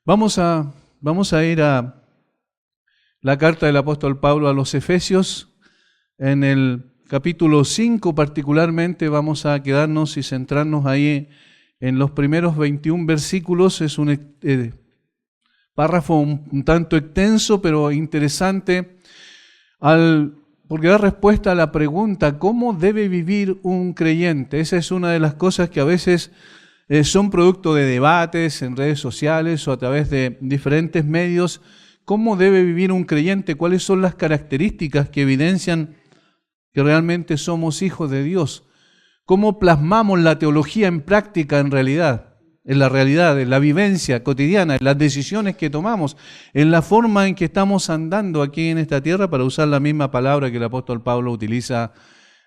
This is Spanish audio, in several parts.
Vamos a ir a la carta del apóstol Pablo a los Efesios. En el capítulo 5 particularmente vamos a quedarnos y centrarnos ahí en los primeros 21 versículos. Es un párrafo un tanto extenso, pero interesante, porque da respuesta a la pregunta, ¿cómo debe vivir un creyente? Esa es una de las cosas que a veces son producto de debates en redes sociales o a través de diferentes medios. ¿Cómo debe vivir un creyente? ¿Cuáles son las características que evidencian que realmente somos hijos de Dios? ¿Cómo plasmamos la teología en práctica en la realidad, en la vivencia cotidiana, en las decisiones que tomamos, en la forma en que estamos andando aquí en esta tierra, para usar la misma palabra que el apóstol Pablo utiliza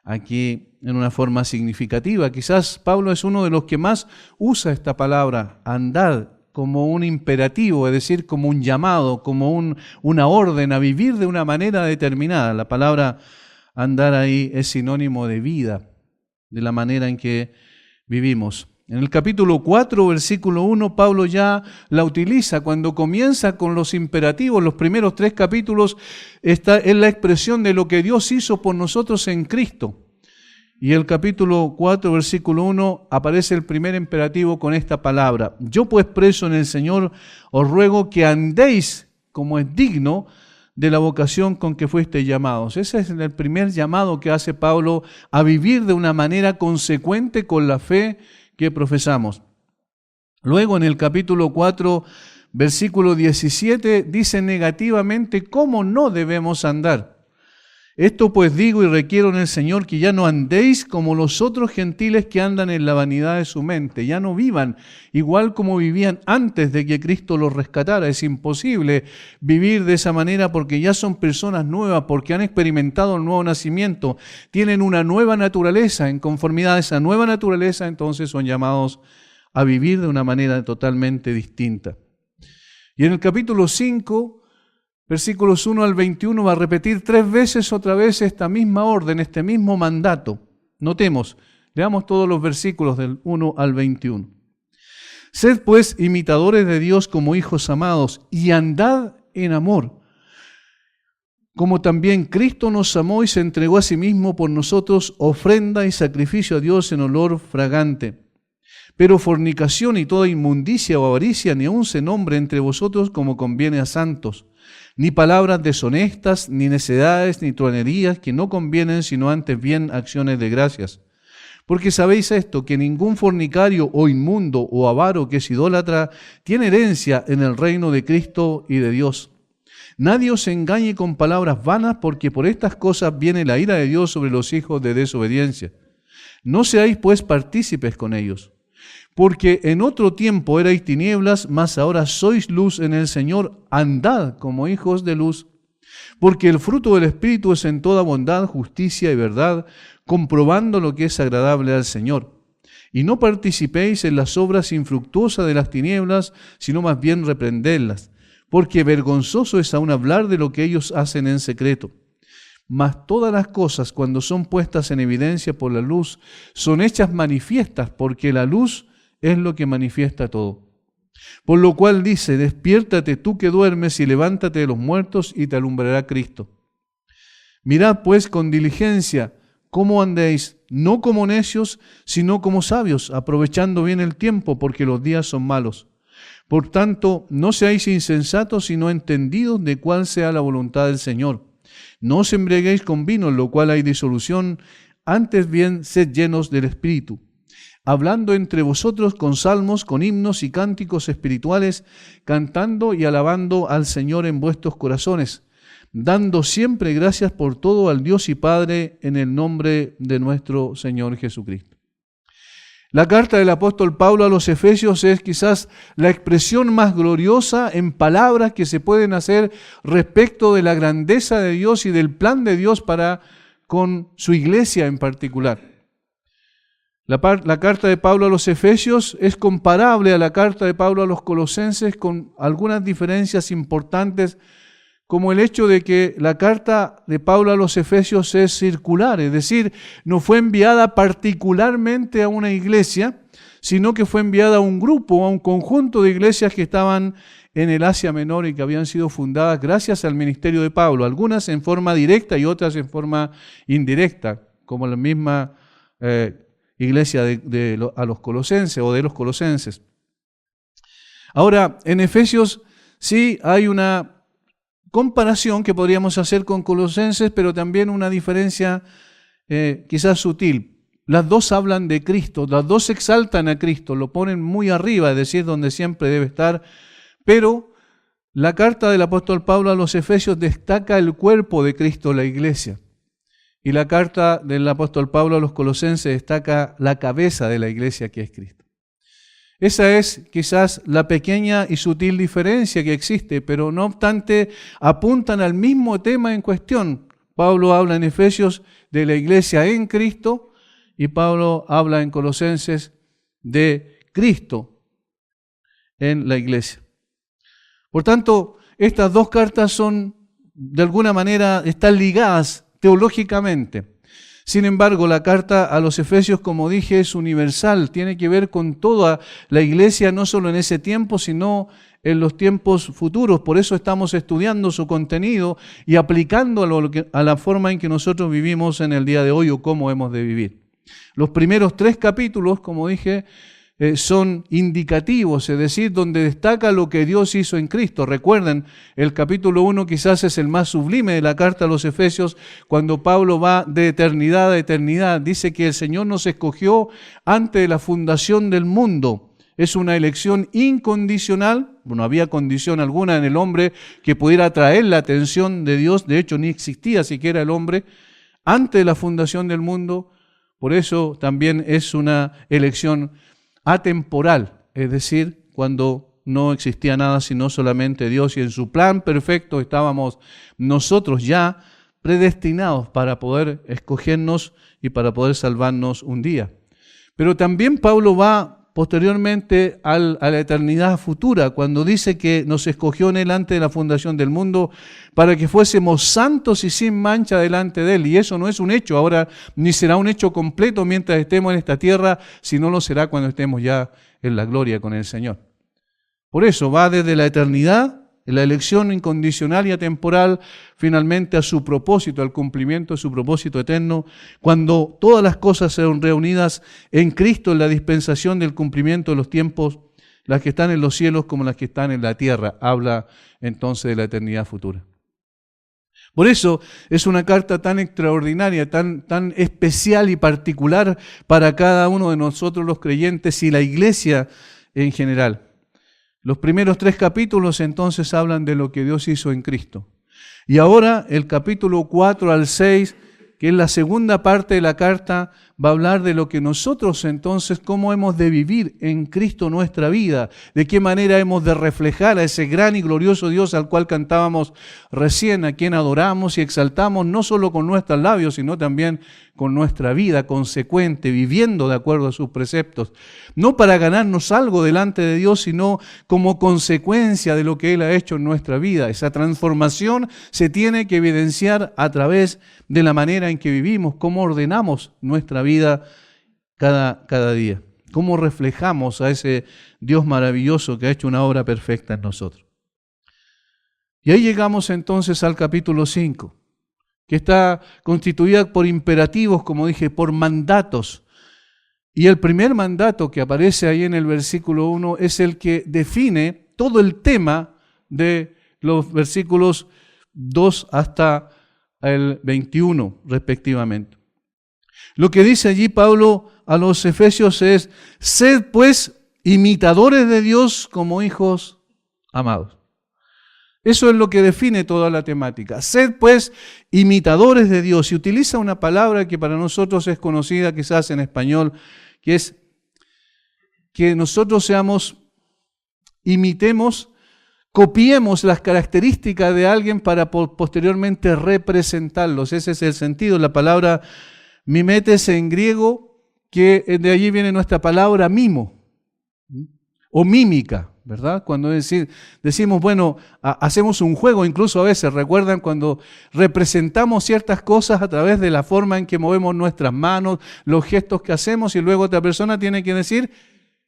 aquí en una forma significativa? Quizás Pablo es uno de los que más usa esta palabra, andar, como un imperativo, es decir, como un llamado, como una orden a vivir de una manera determinada. La palabra andar ahí es sinónimo de vida, de la manera en que vivimos. En el capítulo 4, versículo 1, Pablo ya la utiliza cuando comienza con los imperativos. Los primeros 3 capítulos es la expresión de lo que Dios hizo por nosotros en Cristo. Y el capítulo 4, versículo 1, aparece el primer imperativo con esta palabra: yo pues preso en el Señor os ruego que andéis como es digno de la vocación con que fuisteis llamados. Ese es el primer llamado que hace Pablo a vivir de una manera consecuente con la fe que profesamos. Luego en el capítulo 4, versículo 17, dice negativamente cómo no debemos andar. Esto pues digo y requiero en el Señor que ya no andéis como los otros gentiles que andan en la vanidad de su mente. Ya no vivan igual como vivían antes de que Cristo los rescatara. Es imposible vivir de esa manera porque ya son personas nuevas, porque han experimentado el nuevo nacimiento, tienen una nueva naturaleza. En conformidad a esa nueva naturaleza, entonces son llamados a vivir de una manera totalmente distinta. Y en el capítulo 5, versículos 1 al 21, va a repetir 3 veces otra vez esta misma orden, este mismo mandato. Notemos, leamos todos los versículos del 1 al 21. Sed pues imitadores de Dios como hijos amados y andad en amor, como también Cristo nos amó y se entregó a sí mismo por nosotros, ofrenda y sacrificio a Dios en olor fragante. Pero fornicación y toda inmundicia o avaricia ni aun se nombre entre vosotros como conviene a santos, ni palabras deshonestas, ni necedades, ni truanerías que no convienen, sino antes bien acciones de gracias. Porque sabéis esto, que ningún fornicario o inmundo o avaro que es idólatra tiene herencia en el reino de Cristo y de Dios. Nadie os engañe con palabras vanas, porque por estas cosas viene la ira de Dios sobre los hijos de desobediencia. No seáis pues partícipes con ellos. Porque en otro tiempo erais tinieblas, mas ahora sois luz en el Señor. Andad como hijos de luz. Porque el fruto del Espíritu es en toda bondad, justicia y verdad, comprobando lo que es agradable al Señor. Y no participéis en las obras infructuosas de las tinieblas, sino más bien reprendedlas. Porque vergonzoso es aún hablar de lo que ellos hacen en secreto. Mas todas las cosas, cuando son puestas en evidencia por la luz, son hechas manifiestas, porque la luz es lo que manifiesta todo. Por lo cual dice: despiértate tú que duermes y levántate de los muertos y te alumbrará Cristo. Mirad pues con diligencia cómo andéis, no como necios, sino como sabios, aprovechando bien el tiempo, porque los días son malos. Por tanto, no seáis insensatos, sino entendidos de cuál sea la voluntad del Señor. No os embriaguéis con vino, en lo cual hay disolución, antes bien sed llenos del Espíritu, hablando entre vosotros con salmos, con himnos y cánticos espirituales, cantando y alabando al Señor en vuestros corazones, dando siempre gracias por todo al Dios y Padre en el nombre de nuestro Señor Jesucristo. La carta del apóstol Pablo a los Efesios es quizás la expresión más gloriosa en palabras que se pueden hacer respecto de la grandeza de Dios y del plan de Dios para con su iglesia en particular. La carta de Pablo a los Efesios es comparable a la carta de Pablo a los Colosenses, con algunas diferencias importantes, como el hecho de que la carta de Pablo a los Efesios es circular, es decir, no fue enviada particularmente a una iglesia, sino que fue enviada a un grupo, a un conjunto de iglesias que estaban en el Asia Menor y que habían sido fundadas gracias al ministerio de Pablo, algunas en forma directa y otras en forma indirecta, como la misma iglesia a los colosenses o de los colosenses. Ahora, en Efesios sí hay una comparación que podríamos hacer con Colosenses, pero también una diferencia quizás sutil. Las dos hablan de Cristo, las dos exaltan a Cristo, lo ponen muy arriba, es decir, donde siempre debe estar, pero la carta del apóstol Pablo a los Efesios destaca el cuerpo de Cristo, la iglesia. Y la carta del apóstol Pablo a los Colosenses destaca la cabeza de la iglesia, que es Cristo. Esa es quizás la pequeña y sutil diferencia que existe, pero no obstante apuntan al mismo tema en cuestión. Pablo habla en Efesios de la iglesia en Cristo y Pablo habla en Colosenses de Cristo en la iglesia. Por tanto, estas dos cartas son, de alguna manera, están ligadas teológicamente. Sin embargo, la carta a los Efesios, como dije, es universal, tiene que ver con toda la iglesia, no solo en ese tiempo, sino en los tiempos futuros. Por eso estamos estudiando su contenido y aplicándolo a la forma en que nosotros vivimos en el día de hoy o cómo hemos de vivir. Los primeros 3 capítulos, como dije, son indicativos, es decir, donde destaca lo que Dios hizo en Cristo. Recuerden, el capítulo 1 quizás es el más sublime de la carta a los Efesios, cuando Pablo va de eternidad a eternidad. Dice que el Señor nos escogió antes de la fundación del mundo. Es una elección incondicional, no había condición alguna en el hombre que pudiera atraer la atención de Dios, de hecho ni existía siquiera el hombre antes de la fundación del mundo. Por eso también es una elección atemporal, es decir, cuando no existía nada sino solamente Dios y en su plan perfecto estábamos nosotros ya predestinados para poder escogernos y para poder salvarnos un día. Pero también Pablo va posteriormente a la eternidad futura, cuando dice que nos escogió en él antes de la fundación del mundo para que fuésemos santos y sin mancha delante de él. Y eso no es un hecho ahora, ni será un hecho completo mientras estemos en esta tierra, sino lo será cuando estemos ya en la gloria con el Señor. Por eso va desde la eternidad, la elección incondicional y atemporal, finalmente a su propósito, al cumplimiento de su propósito eterno, cuando todas las cosas sean reunidas en Cristo en la dispensación del cumplimiento de los tiempos, las que están en los cielos como las que están en la tierra. Habla entonces de la eternidad futura. Por eso es una carta tan extraordinaria, tan especial y particular para cada uno de nosotros los creyentes y la iglesia en general. Los primeros 3 capítulos entonces hablan de lo que Dios hizo en Cristo. Y ahora el capítulo 4 al 6, que es la segunda parte de la carta, va a hablar de lo que nosotros entonces, cómo hemos de vivir en Cristo nuestra vida, de qué manera hemos de reflejar a ese gran y glorioso Dios al cual cantábamos recién, a quien adoramos y exaltamos, no solo con nuestros labios, sino también con nuestra vida consecuente, viviendo de acuerdo a sus preceptos, no para ganarnos algo delante de Dios, sino como consecuencia de lo que Él ha hecho en nuestra vida. Esa transformación se tiene que evidenciar a través de la manera en que vivimos, cómo ordenamos nuestra vida cada día, cómo reflejamos a ese Dios maravilloso que ha hecho una obra perfecta en nosotros. Y ahí llegamos entonces al capítulo 5, que está constituida por imperativos, como dije, por mandatos. Y el primer mandato que aparece ahí en el versículo 1 es el que define todo el tema de los versículos 2 hasta el 21, respectivamente. Lo que dice allí Pablo a los Efesios es: sed pues imitadores de Dios como hijos amados. Eso es lo que define toda la temática. Sed pues imitadores de Dios. Y utiliza una palabra que para nosotros es conocida quizás en español, que es que nosotros imitemos, copiemos las características de alguien para posteriormente representarlos. Ese es el sentido. La palabra mimetes en griego, que de allí viene nuestra palabra mimo o mímica, ¿verdad? Cuando decimos, bueno, hacemos un juego, incluso a veces, ¿recuerdan cuando representamos ciertas cosas a través de la forma en que movemos nuestras manos, los gestos que hacemos, y luego otra persona tiene que decir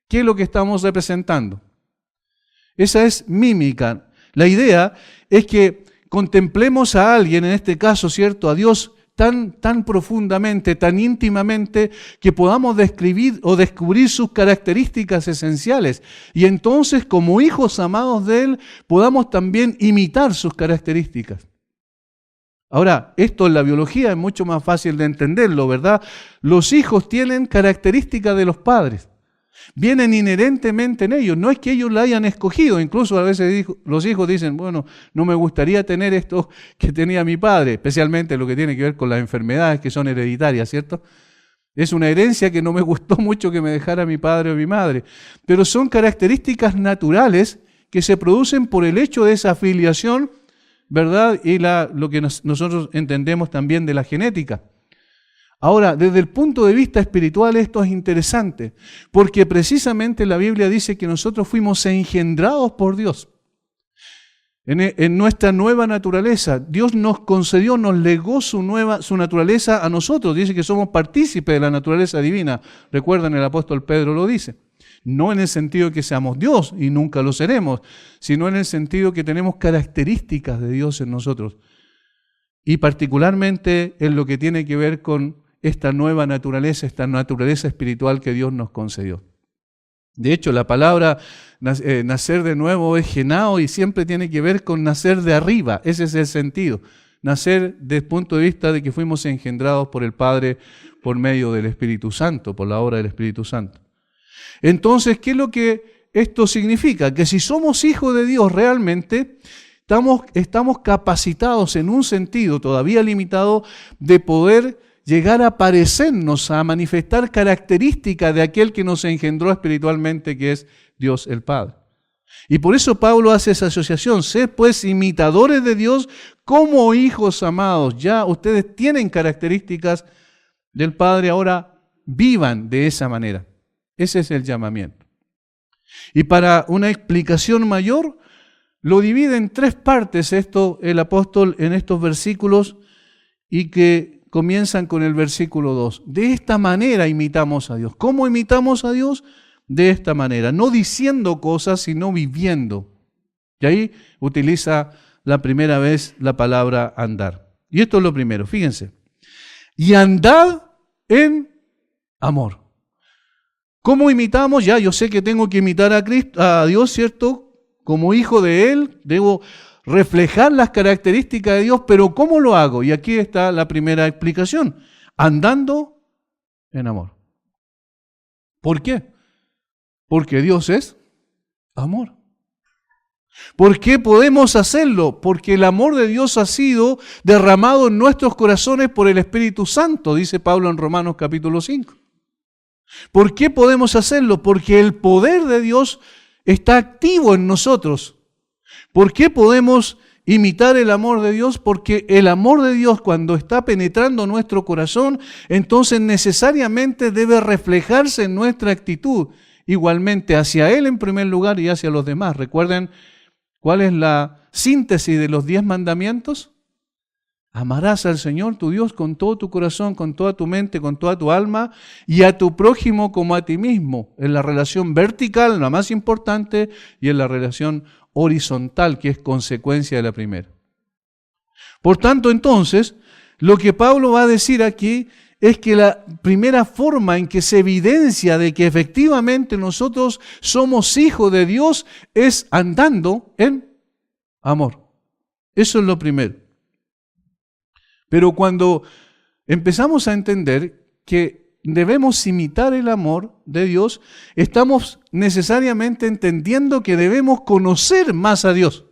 qué es lo que estamos representando? Esa es mímica. La idea es que contemplemos a alguien, en este caso, ¿cierto?, a Dios tan profundamente, tan íntimamente, que podamos describir o descubrir sus características esenciales. Y entonces, como hijos amados de Él, podamos también imitar sus características. Ahora, esto en la biología es mucho más fácil de entenderlo, ¿verdad? Los hijos tienen características de los padres. Vienen inherentemente en ellos, no es que ellos la hayan escogido, incluso a veces los hijos dicen, bueno, no me gustaría tener esto que tenía mi padre, especialmente lo que tiene que ver con las enfermedades que son hereditarias, ¿cierto? Es una herencia que no me gustó mucho que me dejara mi padre o mi madre, pero son características naturales que se producen por el hecho de esa filiación, ¿verdad? Y lo que nosotros entendemos también de la genética. Ahora, desde el punto de vista espiritual esto es interesante, porque precisamente la Biblia dice que nosotros fuimos engendrados por Dios. En nuestra nueva naturaleza, Dios nos concedió, nos legó su naturaleza a nosotros. Dice que somos partícipes de la naturaleza divina. Recuerdan, el apóstol Pedro lo dice. No en el sentido de que seamos Dios y nunca lo seremos, sino en el sentido que tenemos características de Dios en nosotros. Y particularmente en lo que tiene que ver con esta nueva naturaleza, esta naturaleza espiritual que Dios nos concedió. De hecho, la palabra nacer de nuevo es genao y siempre tiene que ver con nacer de arriba. Ese es el sentido. Nacer desde el punto de vista de que fuimos engendrados por el Padre por medio del Espíritu Santo, por la obra del Espíritu Santo. Entonces, ¿qué es lo que esto significa? Que si somos hijos de Dios realmente, estamos capacitados en un sentido todavía limitado de poder llegar a parecernos, a manifestar características de aquel que nos engendró espiritualmente, que es Dios el Padre. Y por eso Pablo hace esa asociación. Sed pues imitadores de Dios como hijos amados. Ya ustedes tienen características del Padre, ahora vivan de esa manera. Ese es el llamamiento. Y para una explicación mayor, lo divide en tres partes el apóstol en estos versículos, y que comienzan con el versículo 2. De esta manera imitamos a Dios. ¿Cómo imitamos a Dios? De esta manera, no diciendo cosas, sino viviendo. Y ahí utiliza la primera vez la palabra andar. Y esto es lo primero, fíjense. Y andad en amor. ¿Cómo imitamos? Ya, yo sé que tengo que imitar a Cristo, a Dios, ¿cierto? Como hijo de Él, debo reflejar las características de Dios, pero ¿cómo lo hago? Y aquí está la primera explicación. Andando en amor. ¿Por qué? Porque Dios es amor. ¿Por qué podemos hacerlo? Porque el amor de Dios ha sido derramado en nuestros corazones por el Espíritu Santo, dice Pablo en Romanos capítulo 5. ¿Por qué podemos hacerlo? Porque el poder de Dios está activo en nosotros. ¿Por qué podemos imitar el amor de Dios? Porque el amor de Dios, cuando está penetrando nuestro corazón, entonces necesariamente debe reflejarse en nuestra actitud, igualmente hacia Él en primer lugar y hacia los demás. Recuerden cuál es la síntesis de los 10 mandamientos. Amarás al Señor tu Dios con todo tu corazón, con toda tu mente, con toda tu alma, y a tu prójimo como a ti mismo, en la relación vertical, la más importante, y en la relación horizontal, que es consecuencia de la primera. Por tanto, entonces, lo que Pablo va a decir aquí es que la primera forma en que se evidencia de que efectivamente nosotros somos hijos de Dios es andando en amor. Eso es lo primero. Pero cuando empezamos a entender que debemos imitar el amor de Dios, estamos necesariamente entendiendo que debemos conocer más a Dios.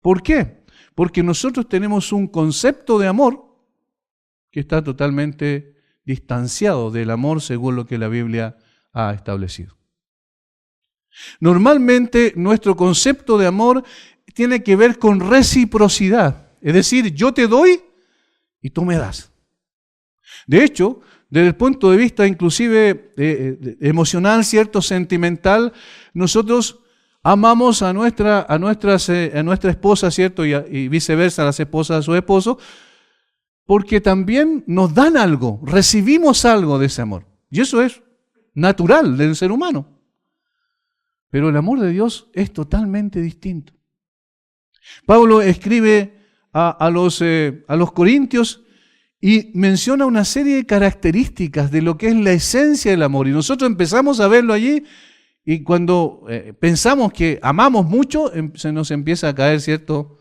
¿Por qué? Porque nosotros tenemos un concepto de amor que está totalmente distanciado del amor según lo que la Biblia ha establecido. Normalmente nuestro concepto de amor tiene que ver con reciprocidad, es decir, yo te doy y tú me das. De hecho, desde el punto de vista inclusive emocional, cierto, sentimental, nosotros amamos a nuestra esposa, cierto, y viceversa, las esposas a su esposo, porque también nos dan algo, recibimos algo de ese amor. Y eso es natural del ser humano. Pero el amor de Dios es totalmente distinto. Pablo escribe a los corintios y menciona una serie de características de lo que es la esencia del amor. Y nosotros empezamos a verlo allí y cuando pensamos que amamos mucho, se nos empieza a caer, ¿cierto?,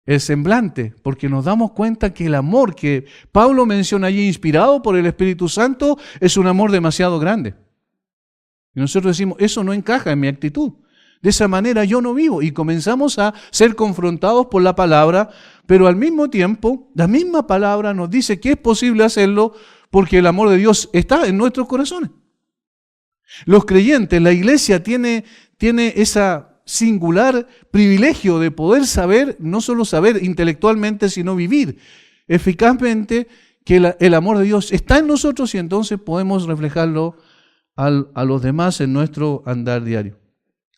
el semblante, porque nos damos cuenta que el amor que Pablo menciona allí, inspirado por el Espíritu Santo, es un amor demasiado grande. Y nosotros decimos, eso no encaja en mi actitud. De esa manera yo no vivo. Y comenzamos a ser confrontados por la palabra, pero al mismo tiempo, la misma palabra nos dice que es posible hacerlo porque el amor de Dios está en nuestros corazones. Los creyentes, la iglesia tiene esa singular privilegio de poder saber, no solo saber intelectualmente, sino vivir eficazmente que el amor de Dios está en nosotros y entonces podemos reflejarlo a los demás en nuestro andar diario.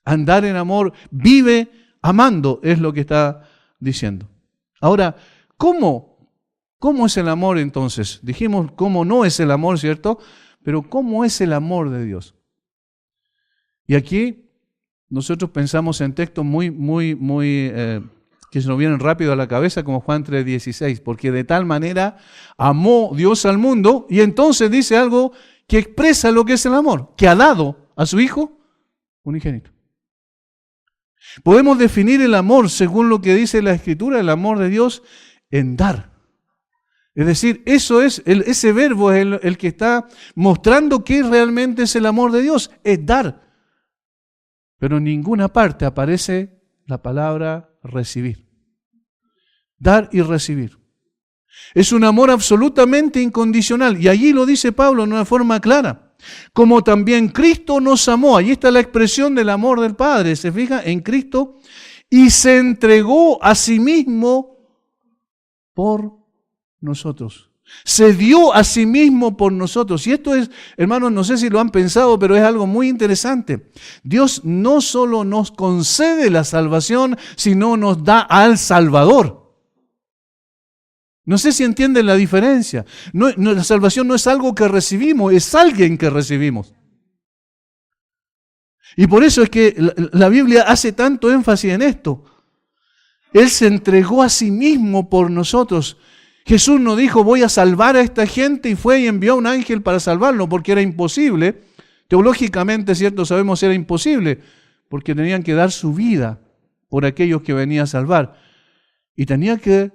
Andar en amor, vive amando, es lo que está diciendo. Ahora, ¿cómo es el amor entonces? Dijimos cómo no es el amor, ¿cierto? Pero ¿cómo es el amor de Dios? Y aquí nosotros pensamos en textos muy que se nos vienen rápido a la cabeza, como Juan 3:16, porque de tal manera amó Dios al mundo, y entonces dice algo que expresa lo que es el amor, que ha dado a su Hijo unigénito. Podemos definir el amor, según lo que dice la Escritura, el amor de Dios, en dar. Es decir, ese verbo es el que está mostrando qué realmente es el amor de Dios, es dar. Pero en ninguna parte aparece la palabra recibir. Dar y recibir. Es un amor absolutamente incondicional. Y allí lo dice Pablo de una forma clara. Como también Cristo nos amó. Allí está la expresión del amor del Padre. ¿Se fija? En Cristo. Y se entregó a sí mismo por nosotros. Se dio a sí mismo por nosotros. Y esto es, hermanos, no sé si lo han pensado, pero es algo muy interesante. Dios no solo nos concede la salvación, sino nos da al Salvador. No sé si entienden la diferencia. La salvación no es algo que recibimos, es alguien que recibimos. Y por eso es que la Biblia hace tanto énfasis en esto. Él se entregó a sí mismo por nosotros. Jesús no dijo, voy a salvar a esta gente, y fue y envió a un ángel para salvarlo, porque era imposible. Teológicamente, cierto, sabemos era imposible, porque tenían que dar su vida por aquellos que venía a salvar. Y tenía que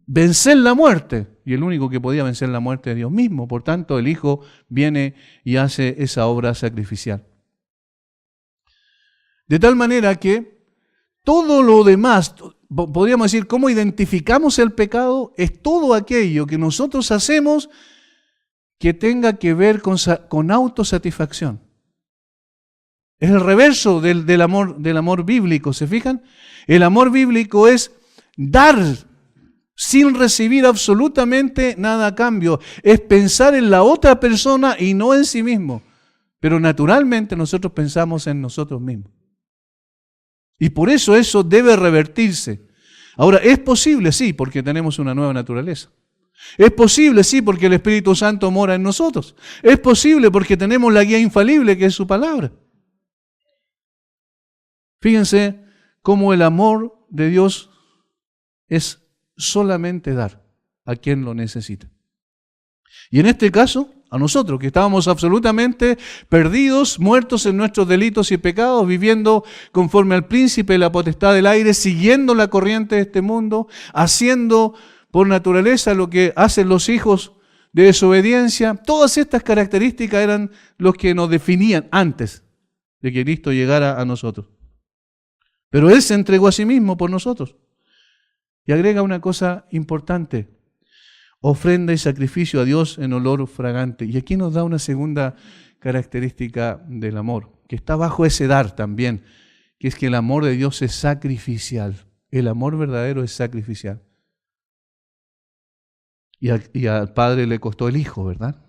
vencer la muerte, y el único que podía vencer la muerte es Dios mismo. Por tanto, el Hijo viene y hace esa obra sacrificial. De tal manera que todo lo demás, podríamos decir, cómo identificamos el pecado, es todo aquello que nosotros hacemos que tenga que ver con autosatisfacción. Es el reverso del amor bíblico, ¿se fijan? El amor bíblico es dar sin recibir absolutamente nada a cambio. Es pensar en la otra persona y no en sí mismo. Pero naturalmente nosotros pensamos en nosotros mismos. Y por eso debe revertirse. Ahora, ¿es posible? Sí, porque tenemos una nueva naturaleza. ¿Es posible? Sí, porque el Espíritu Santo mora en nosotros. ¿Es posible? Porque tenemos la guía infalible que es su palabra. Fíjense cómo el amor de Dios es solamente dar a quien lo necesita. Y en este caso, a nosotros que estábamos absolutamente perdidos, muertos en nuestros delitos y pecados, viviendo conforme al príncipe de la potestad del aire, siguiendo la corriente de este mundo, haciendo por naturaleza lo que hacen los hijos de desobediencia. Todas estas características eran los que nos definían antes de que Cristo llegara a nosotros. Pero Él se entregó a sí mismo por nosotros. Y agrega una cosa importante: ofrenda y sacrificio a Dios en olor fragante. Y aquí nos da una segunda característica del amor, que está bajo ese dar también, que es que el amor de Dios es sacrificial. El amor verdadero es sacrificial. Y al Padre le costó el Hijo, ¿verdad?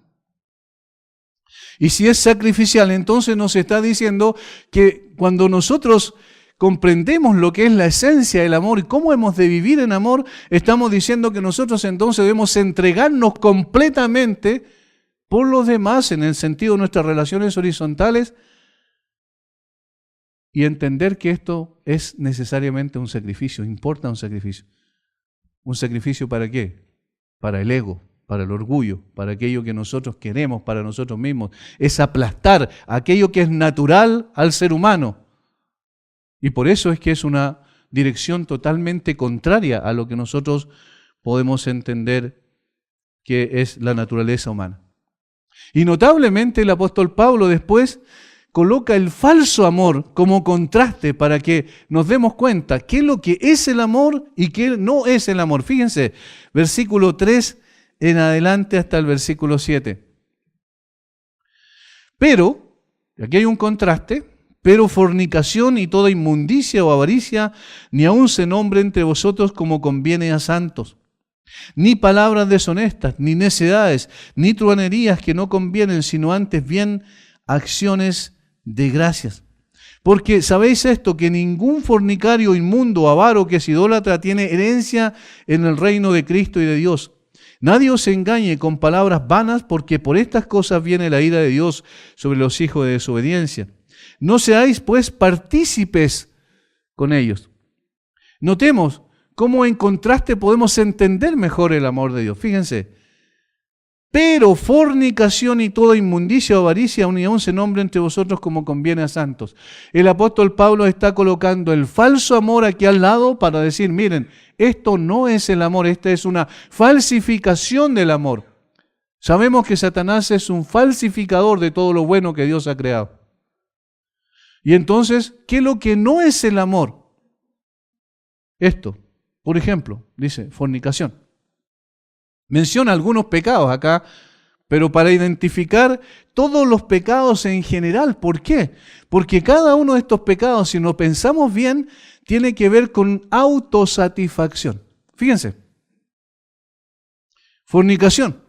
Y si es sacrificial, entonces nos está diciendo que cuando nosotros comprendemos lo que es la esencia del amor y cómo hemos de vivir en amor, estamos diciendo que nosotros entonces debemos entregarnos completamente por los demás en el sentido de nuestras relaciones horizontales, y entender que esto es necesariamente un sacrificio, importa un sacrificio. ¿Un sacrificio para qué? Para el ego, para el orgullo, para aquello que nosotros queremos para nosotros mismos. Es aplastar aquello que es natural al ser humano. Y por eso es que es una dirección totalmente contraria a lo que nosotros podemos entender que es la naturaleza humana. Y notablemente el apóstol Pablo después coloca el falso amor como contraste para que nos demos cuenta qué es lo que es el amor y qué no es el amor. Fíjense, versículo 3 en adelante hasta el versículo 7. Pero, aquí hay un contraste, pero fornicación y toda inmundicia o avaricia ni aun se nombre entre vosotros como conviene a santos. Ni palabras deshonestas, ni necedades, ni truhanerías que no convienen, sino antes bien acciones de gracias. Porque sabéis esto, que ningún fornicario, inmundo, avaro, que es idólatra, tiene herencia en el reino de Cristo y de Dios. Nadie os engañe con palabras vanas, porque por estas cosas viene la ira de Dios sobre los hijos de desobediencia. No seáis pues partícipes con ellos. Notemos cómo en contraste podemos entender mejor el amor de Dios. Fíjense. Pero fornicación y toda inmundicia o avaricia ni aun se nombre entre vosotros como conviene a santos. El apóstol Pablo está colocando el falso amor aquí al lado para decir, miren, esto no es el amor, esta es una falsificación del amor. Sabemos que Satanás es un falsificador de todo lo bueno que Dios ha creado. Y entonces, ¿qué es lo que no es el amor? Esto, por ejemplo, dice fornicación. Menciona algunos pecados acá, pero para identificar todos los pecados en general. ¿Por qué? Porque cada uno de estos pecados, si lo pensamos bien, tiene que ver con autosatisfacción. Fíjense. Fornicación.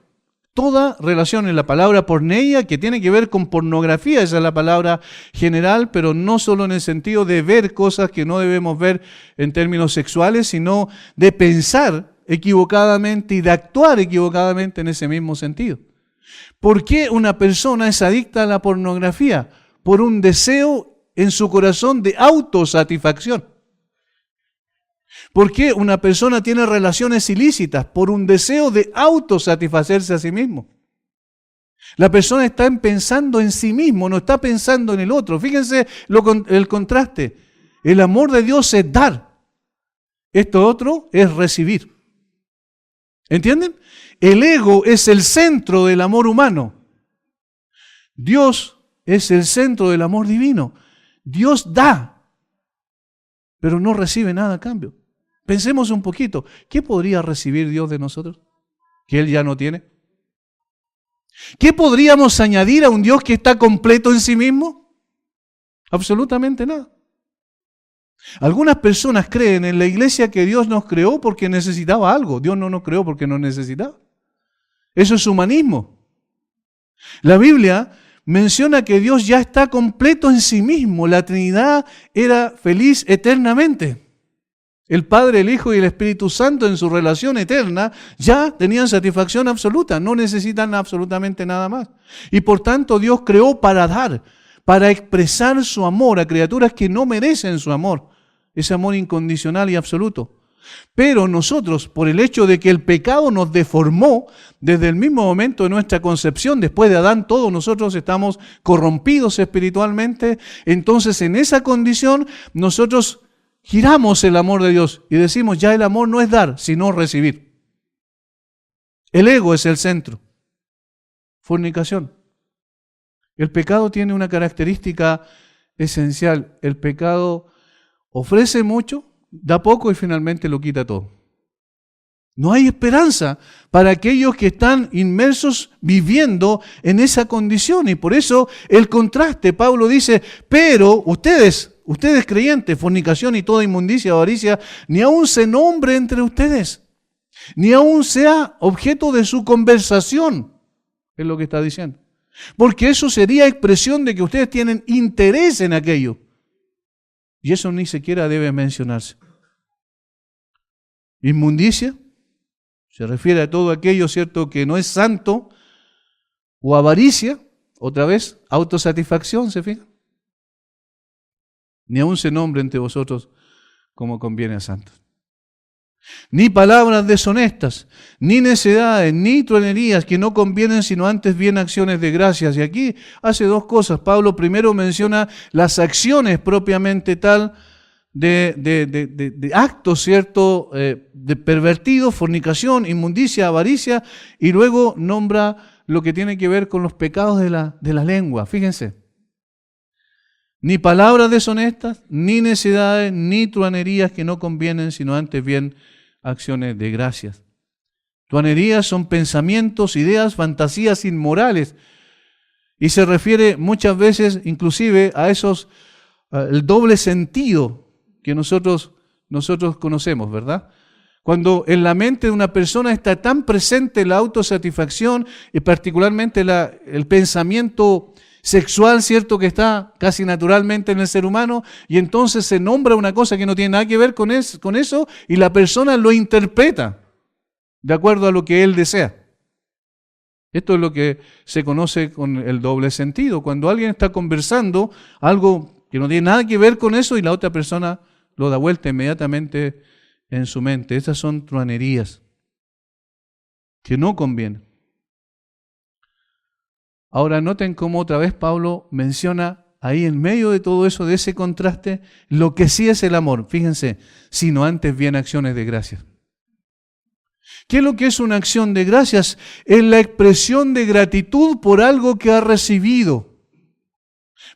Toda relación en la palabra porneia que tiene que ver con pornografía, esa es la palabra general, pero no solo en el sentido de ver cosas que no debemos ver en términos sexuales, sino de pensar equivocadamente y de actuar equivocadamente en ese mismo sentido. ¿Por qué una persona es adicta a la pornografía? Por un deseo en su corazón de autosatisfacción. ¿Por qué una persona tiene relaciones ilícitas? Por un deseo de autosatisfacerse a sí mismo. La persona está pensando en sí mismo, no está pensando en el otro. Fíjense el contraste. El amor de Dios es dar. Esto otro es recibir. ¿Entienden? El ego es el centro del amor humano. Dios es el centro del amor divino. Dios da, pero no recibe nada a cambio. Pensemos un poquito, ¿qué podría recibir Dios de nosotros? ¿Que Él ya no tiene? ¿Qué podríamos añadir a un Dios que está completo en sí mismo? Absolutamente nada. Algunas personas creen en la iglesia que Dios nos creó porque necesitaba algo. Dios no nos creó porque nos necesitaba. Eso es humanismo. La Biblia menciona que Dios ya está completo en sí mismo. La Trinidad era feliz eternamente. El Padre, el Hijo y el Espíritu Santo en su relación eterna ya tenían satisfacción absoluta. No necesitan absolutamente nada más. Y por tanto Dios creó para dar, para expresar su amor a criaturas que no merecen su amor. Ese amor incondicional y absoluto. Pero nosotros, por el hecho de que el pecado nos deformó, desde el mismo momento de nuestra concepción, después de Adán, todos nosotros estamos corrompidos espiritualmente. Entonces, en esa condición, nosotros giramos el amor de Dios y decimos, ya el amor no es dar, sino recibir. El ego es el centro. Fornicación. El pecado tiene una característica esencial. El pecado ofrece mucho, da poco y finalmente lo quita todo. No hay esperanza para aquellos que están inmersos viviendo en esa condición. Y por eso el contraste, Pablo dice, pero ustedes creyentes, fornicación y toda inmundicia o avaricia, ni aun se nombre entre ustedes, ni aun sea objeto de su conversación, es lo que está diciendo. Porque eso sería expresión de que ustedes tienen interés en aquello. Y eso ni siquiera debe mencionarse. Inmundicia se refiere a todo aquello, ¿cierto?, que no es santo, o avaricia, otra vez, autosatisfacción, ¿se fijan? ni aun se nombre entre vosotros como conviene a santos. Ni palabras deshonestas, ni necedades, ni truanerías que no convienen, sino antes bien acciones de gracias. Y aquí hace dos cosas. Pablo primero menciona las acciones propiamente tal de actos, ¿cierto?, de pervertido, fornicación, inmundicia, avaricia, y luego nombra lo que tiene que ver con los pecados de la lengua. Fíjense. Ni palabras deshonestas, ni necedades, ni truanerías que no convienen, sino antes bien acciones de gracias. Truanerías son pensamientos, ideas, fantasías inmorales. Y se refiere muchas veces inclusive a esos, el doble sentido que nosotros conocemos, ¿verdad? Cuando en la mente de una persona está tan presente la autosatisfacción y particularmente el pensamiento sexual, ¿cierto?, que está casi naturalmente en el ser humano, y entonces se nombra una cosa que no tiene nada que ver con eso, y la persona lo interpreta de acuerdo a lo que él desea. Esto es lo que se conoce con el doble sentido. Cuando alguien está conversando algo que no tiene nada que ver con eso y la otra persona lo da vuelta inmediatamente en su mente. Estas son truanerías que no convienen. Ahora noten cómo otra vez Pablo menciona ahí en medio de todo eso, de ese contraste, lo que sí es el amor. Fíjense, sino antes bien acciones de gracias. ¿Qué es lo que es una acción de gracias? Es la expresión de gratitud por algo que ha recibido.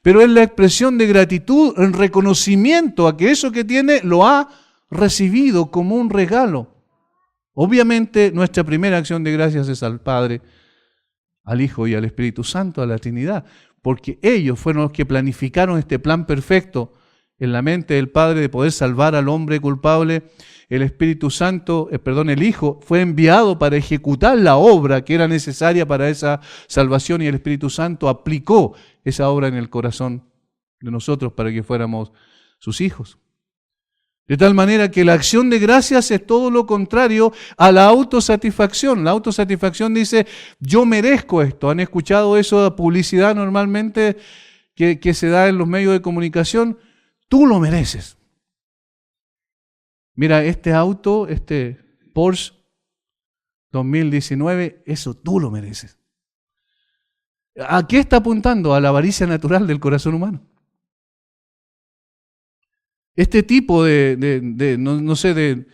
Pero es la expresión de gratitud en reconocimiento a que eso que tiene lo ha recibido como un regalo. Obviamente nuestra primera acción de gracias es al Padre, al Hijo y al Espíritu Santo, a la Trinidad, porque ellos fueron los que planificaron este plan perfecto en la mente del Padre de poder salvar al hombre culpable. El Espíritu Santo, el Hijo, fue enviado para ejecutar la obra que era necesaria para esa salvación, y el Espíritu Santo aplicó esa obra en el corazón de nosotros para que fuéramos sus hijos. De tal manera que la acción de gracias es todo lo contrario a la autosatisfacción. La autosatisfacción dice, yo merezco esto. ¿Han escuchado eso de publicidad normalmente que se da en los medios de comunicación? Tú lo mereces. Mira, este auto, este Porsche 2019, eso tú lo mereces. ¿A qué está apuntando? A la avaricia natural del corazón humano. Este tipo de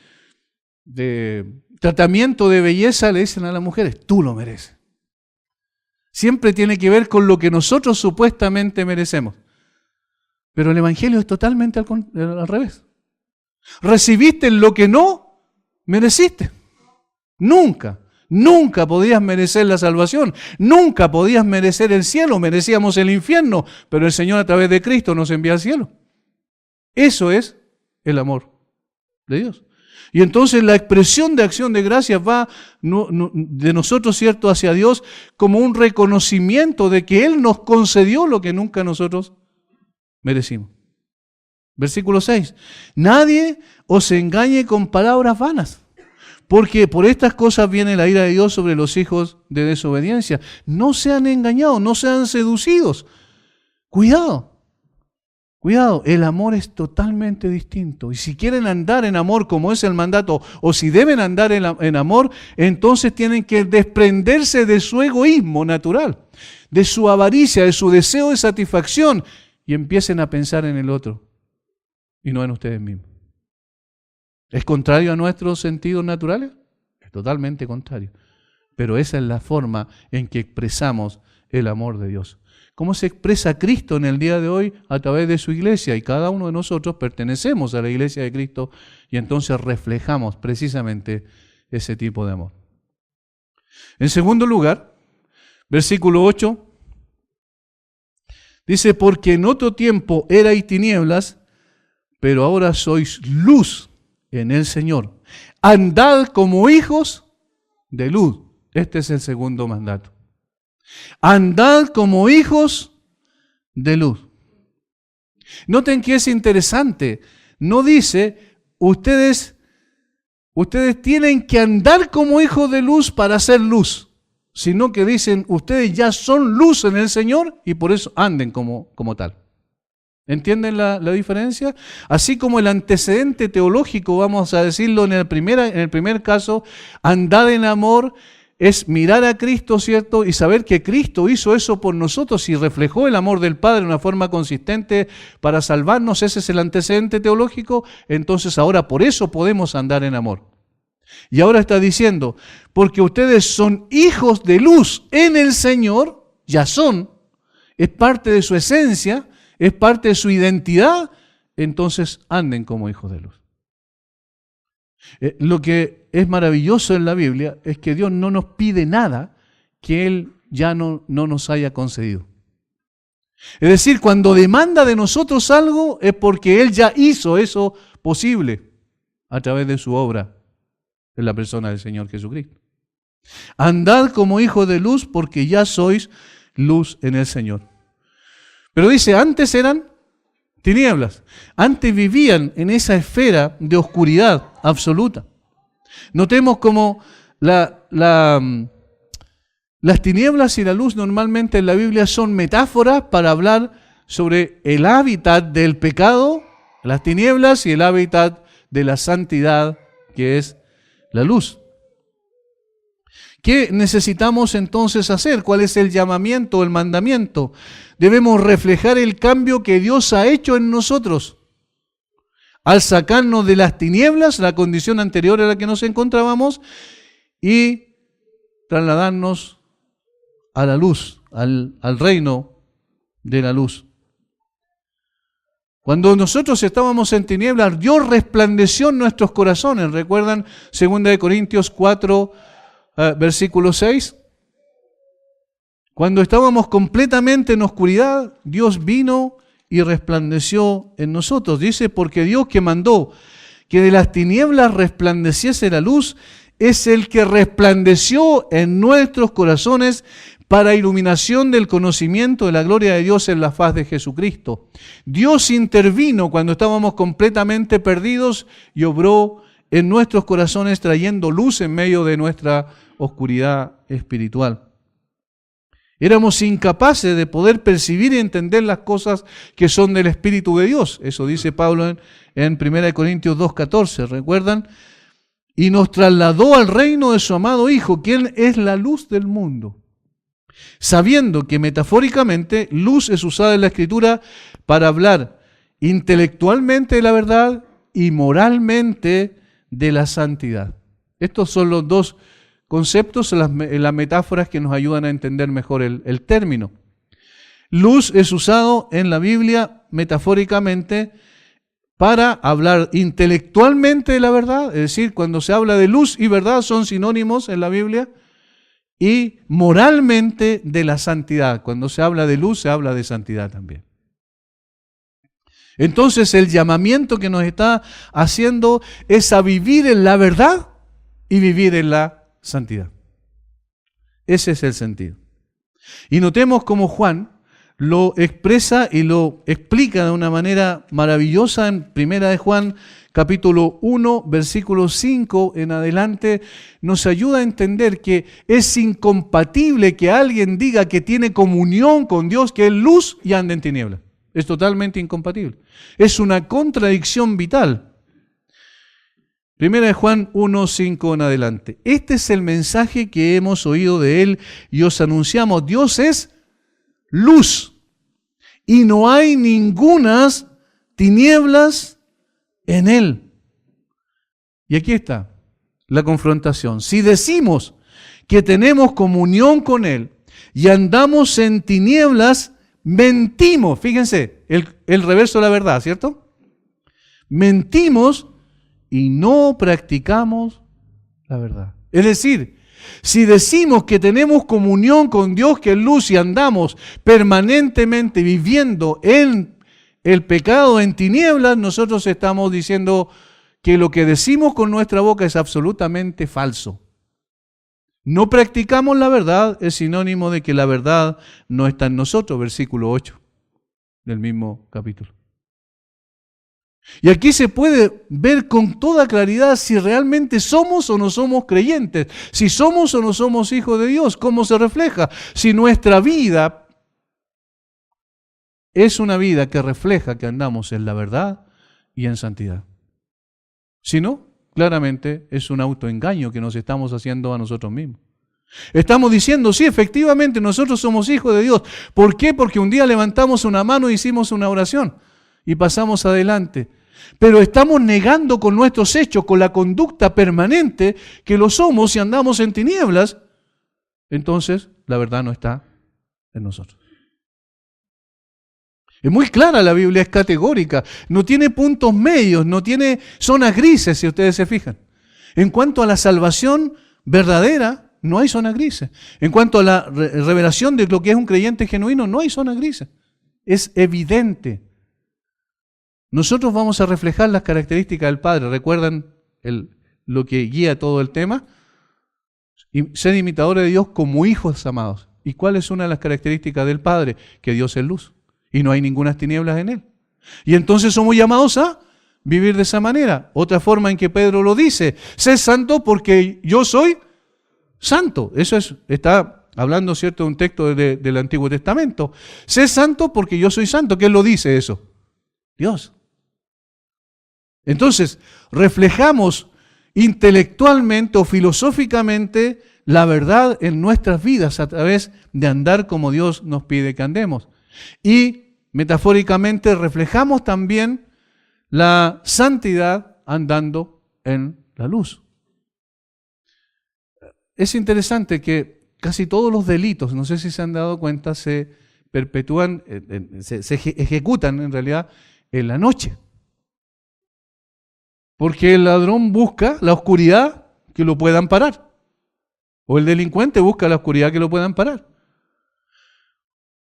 tratamiento de belleza le dicen a las mujeres, tú lo mereces. Siempre tiene que ver con lo que nosotros supuestamente merecemos. Pero el Evangelio es totalmente al revés. Recibiste lo que no mereciste. Nunca podías merecer la salvación. Nunca podías merecer el cielo. Merecíamos el infierno. Pero el Señor a través de Cristo nos envía al cielo. Eso es el amor de Dios. Y entonces la expresión de acción de gracias va de nosotros, ¿cierto?, hacia Dios como un reconocimiento de que Él nos concedió lo que nunca nosotros merecimos. Versículo 6. Nadie os engañe con palabras vanas, porque por estas cosas viene la ira de Dios sobre los hijos de desobediencia. No sean engañados, no sean seducidos. Cuidado. Cuidado, el amor es totalmente distinto. Y si quieren andar en amor como es el mandato, o si deben andar en amor, entonces tienen que desprenderse de su egoísmo natural, de su avaricia, de su deseo de satisfacción, y empiecen a pensar en el otro y no en ustedes mismos. ¿Es contrario a nuestros sentidos naturales? Es totalmente contrario. Pero esa es la forma en que expresamos el amor de Dios. ¿Cómo se expresa Cristo en el día de hoy? A través de su iglesia, y cada uno de nosotros pertenecemos a la iglesia de Cristo, y entonces reflejamos precisamente ese tipo de amor. En segundo lugar, versículo 8, dice, porque en otro tiempo erais tinieblas, pero ahora sois luz en el Señor. Andad como hijos de luz. Este es el segundo mandato. Andad como hijos de luz. Noten que es interesante. No dice, ustedes tienen que andar como hijos de luz para hacer luz, sino que dicen, ustedes ya son luz en el Señor y por eso anden como tal. ¿Entienden la diferencia? Así como el antecedente teológico, vamos a decirlo en el primer caso, andar en amor es mirar a Cristo, ¿cierto? Y saber que Cristo hizo eso por nosotros y reflejó el amor del Padre de una forma consistente para salvarnos. Ese es el antecedente teológico. Entonces ahora por eso podemos andar en amor. Y ahora está diciendo, porque ustedes son hijos de luz en el Señor, ya son, es parte de su esencia, es parte de su identidad, entonces anden como hijos de luz. Lo que es maravilloso en la Biblia es que Dios no nos pide nada que Él ya no nos haya concedido. Es decir, cuando demanda de nosotros algo es porque Él ya hizo eso posible a través de su obra en la persona del Señor Jesucristo. Andad como hijos de luz porque ya sois luz en el Señor. Pero dice, antes eran tinieblas. Antes vivían en esa esfera de oscuridad absoluta. Notemos cómo las tinieblas y la luz normalmente en la Biblia son metáforas para hablar sobre el hábitat del pecado, las tinieblas, y el hábitat de la santidad, que es la luz. ¿Qué necesitamos entonces hacer? ¿Cuál es el llamamiento, el mandamiento? Debemos reflejar el cambio que Dios ha hecho en nosotros. Al sacarnos de las tinieblas, la condición anterior a la que nos encontrábamos, y trasladarnos a la luz, al reino de la luz. Cuando nosotros estábamos en tinieblas, Dios resplandeció en nuestros corazones. ¿Recuerdan 2 Corintios 4, versículo 6? Cuando estábamos completamente en oscuridad, Dios vino y resplandeció en nosotros. Dice, porque Dios que mandó que de las tinieblas resplandeciese la luz, es el que resplandeció en nuestros corazones para iluminación del conocimiento de la gloria de Dios en la faz de Jesucristo. Dios intervino cuando estábamos completamente perdidos y obró en nuestros corazones trayendo luz en medio de nuestra oscuridad espiritual. Éramos incapaces de poder percibir y entender las cosas que son del Espíritu de Dios. Eso dice Pablo en 1 Corintios 2:14, ¿recuerdan? Y nos trasladó al reino de su amado Hijo, quien es la luz del mundo. Sabiendo que metafóricamente luz es usada en la Escritura para hablar intelectualmente de la verdad y moralmente de la santidad. Estos son los dos conceptos, las metáforas que nos ayudan a entender mejor el término. Luz es usado en la Biblia metafóricamente para hablar intelectualmente de la verdad, es decir, cuando se habla de luz y verdad son sinónimos en la Biblia, y moralmente de la santidad. Cuando se habla de luz se habla de santidad también. Entonces el llamamiento que nos está haciendo es a vivir en la verdad y vivir en la santidad. Ese es el sentido. Y notemos cómo Juan lo expresa y lo explica de una manera maravillosa en 1 de Juan, capítulo 1, versículo 5 en adelante, nos ayuda a entender que es incompatible que alguien diga que tiene comunión con Dios, que es luz, y anda en tinieblas. Es totalmente incompatible. Es una contradicción vital. 1 de Juan 1, 5 en adelante. Este es el mensaje que hemos oído de Él y os anunciamos. Dios es luz y no hay ningunas tinieblas en Él. Y aquí está la confrontación. Si decimos que tenemos comunión con Él y andamos en tinieblas, mentimos. Fíjense, el reverso de la verdad, ¿cierto? Mentimos y no practicamos la verdad. Es decir, si decimos que tenemos comunión con Dios, que es luz, y andamos permanentemente viviendo en el pecado, en tinieblas, nosotros estamos diciendo que lo que decimos con nuestra boca es absolutamente falso. No practicamos la verdad, es sinónimo de que la verdad no está en nosotros, versículo 8 del mismo capítulo. Y aquí se puede ver con toda claridad si realmente somos o no somos creyentes, si somos o no somos hijos de Dios, cómo se refleja, si nuestra vida es una vida que refleja que andamos en la verdad y en santidad. Si no, claramente es un autoengaño que nos estamos haciendo a nosotros mismos. Estamos diciendo, sí, efectivamente, nosotros somos hijos de Dios. ¿Por qué? Porque un día levantamos una mano e hicimos una oración y pasamos adelante. Pero estamos negando con nuestros hechos, con la conducta permanente, que lo somos y andamos en tinieblas. Entonces, la verdad no está en nosotros. Es muy clara la Biblia, es categórica. No tiene puntos medios, no tiene zonas grises, si ustedes se fijan. En cuanto a la salvación verdadera, no hay zonas grises. En cuanto a la revelación de lo que es un creyente genuino, no hay zonas grises. Es evidente. Nosotros vamos a reflejar las características del Padre. ¿Recuerdan lo que guía todo el tema? Ser imitadores de Dios como hijos amados. ¿Y cuál es una de las características del Padre? Que Dios es luz y no hay ninguna tinieblas en Él. Y entonces somos llamados a vivir de esa manera. Otra forma en que Pedro lo dice: sé santo porque yo soy santo. Eso está hablando, ¿cierto?, de un texto del Antiguo Testamento. Sé santo porque yo soy santo. ¿Quién lo dice eso? Dios. Entonces, reflejamos intelectualmente o filosóficamente la verdad en nuestras vidas a través de andar como Dios nos pide que andemos. Y metafóricamente reflejamos también la santidad andando en la luz. Es interesante que casi todos los delitos, no sé si se han dado cuenta, se perpetúan, se ejecutan en realidad en la noche. Porque el ladrón busca la oscuridad que lo pueda amparar. O el delincuente busca la oscuridad que lo pueda amparar.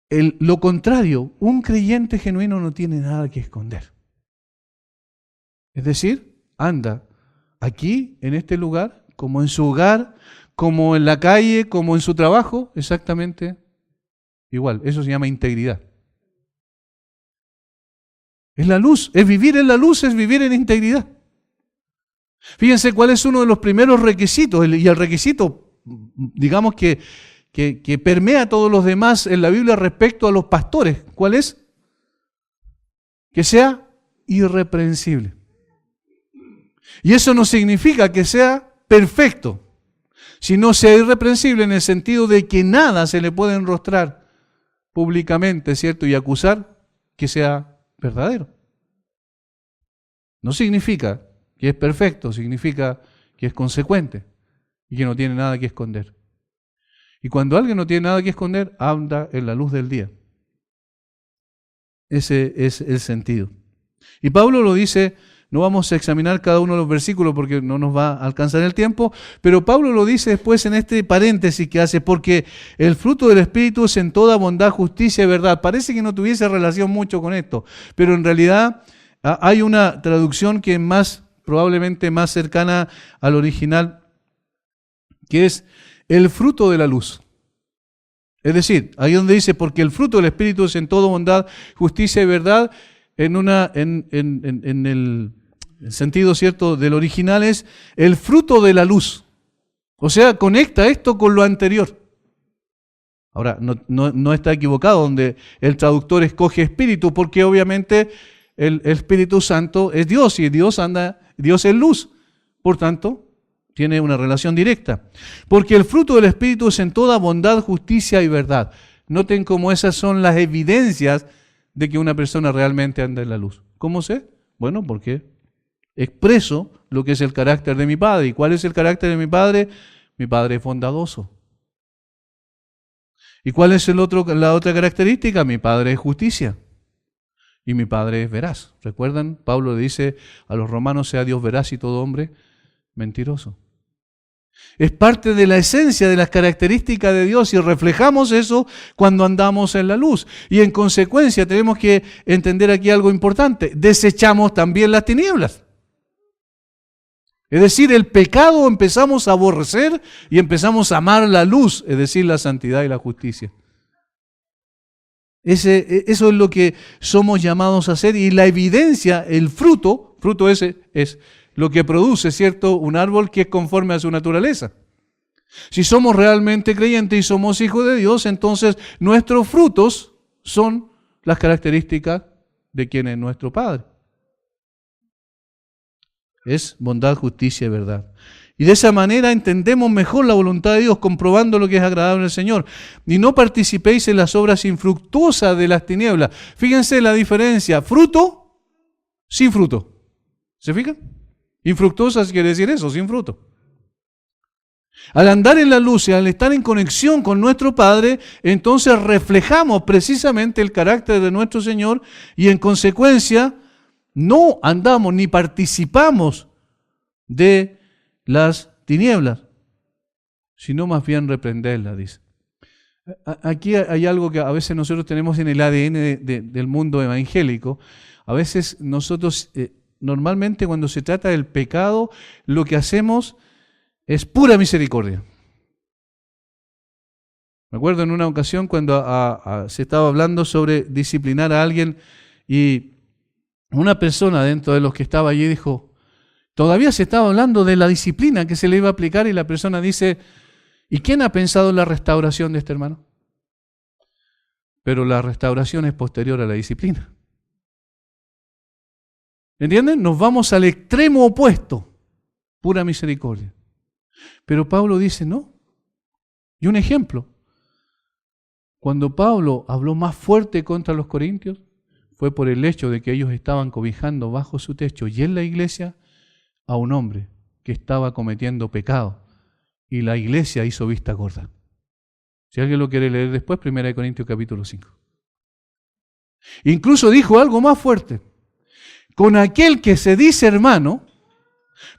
Lo contrario, un creyente genuino no tiene nada que esconder. Es decir, anda aquí, en este lugar, como en su hogar, como en la calle, como en su trabajo, exactamente igual. Eso se llama integridad. Es la luz, es vivir en la luz, es vivir en integridad. Fíjense cuál es uno de los primeros requisitos, y el requisito, digamos, que permea a todos los demás en la Biblia respecto a los pastores. ¿Cuál es? Que sea irreprensible. Y eso no significa que sea perfecto, sino sea irreprensible en el sentido de que nada se le puede enrostrar públicamente, ¿cierto?, y acusar que sea verdadero. No significa que es perfecto, significa que es consecuente y que no tiene nada que esconder. Y cuando alguien no tiene nada que esconder, anda en la luz del día. Ese es el sentido. Y Pablo lo dice, no vamos a examinar cada uno de los versículos porque no nos va a alcanzar el tiempo, pero Pablo lo dice después en este paréntesis que hace: porque el fruto del Espíritu es en toda bondad, justicia y verdad. Parece que no tuviese relación mucho con esto, pero en realidad hay una traducción que es probablemente más cercana al original, que es el fruto de la luz. Es decir, ahí donde dice, porque el fruto del Espíritu es en toda bondad, justicia y verdad, en el sentido, ¿cierto?, del original es el fruto de la luz. O sea, conecta esto con lo anterior. Ahora, no está equivocado donde el traductor escoge espíritu, porque obviamente el Espíritu Santo es Dios y Dios es luz. Por tanto, tiene una relación directa. Porque el fruto del Espíritu es en toda bondad, justicia y verdad. Noten cómo esas son las evidencias de que una persona realmente anda en la luz. ¿Cómo sé? Bueno, porque expreso lo que es el carácter de mi Padre. ¿Y cuál es el carácter de mi Padre? Mi Padre es bondadoso. ¿Y cuál es la otra característica? Mi Padre es justicia. Y mi Padre es veraz. ¿Recuerdan? Pablo le dice a los romanos: sea Dios veraz y todo hombre mentiroso. Es parte de la esencia de las características de Dios y reflejamos eso cuando andamos en la luz. Y en consecuencia tenemos que entender aquí algo importante: desechamos también las tinieblas. Es decir, el pecado empezamos a aborrecer y empezamos a amar la luz, es decir, la santidad y la justicia. Eso es lo que somos llamados a hacer, y la evidencia, el fruto ese es lo que produce, ¿cierto?, un árbol que es conforme a su naturaleza. Si somos realmente creyentes y somos hijos de Dios, entonces nuestros frutos son las características de quien es nuestro Padre. Es bondad, justicia y verdad. Y de esa manera entendemos mejor la voluntad de Dios, comprobando lo que es agradable al Señor. Y no participéis en las obras infructuosas de las tinieblas. Fíjense la diferencia, fruto sin fruto. ¿Se fijan? Infructuosas quiere decir eso, sin fruto. Al andar en la luz y al estar en conexión con nuestro Padre, entonces reflejamos precisamente el carácter de nuestro Señor y en consecuencia no andamos ni participamos de las tinieblas, sino más bien reprenderlas, dice. Aquí hay algo que a veces nosotros tenemos en el ADN del mundo evangélico. A veces nosotros, normalmente cuando se trata del pecado, lo que hacemos es pura misericordia. Me acuerdo en una ocasión cuando se estaba hablando sobre disciplinar a alguien y una persona dentro de los que estaba allí dijo, todavía se estaba hablando de la disciplina que se le iba a aplicar y la persona dice, ¿y quién ha pensado en la restauración de este hermano? Pero la restauración es posterior a la disciplina. ¿Entienden? Nos vamos al extremo opuesto, pura misericordia. Pero Pablo dice, no. Y un ejemplo, cuando Pablo habló más fuerte contra los corintios, fue por el hecho de que ellos estaban cobijando bajo su techo y en la iglesia a un hombre que estaba cometiendo pecado y la iglesia hizo vista gorda. Si alguien lo quiere leer después, 1 Corintios capítulo 5. Incluso dijo algo más fuerte, con aquel que se dice hermano,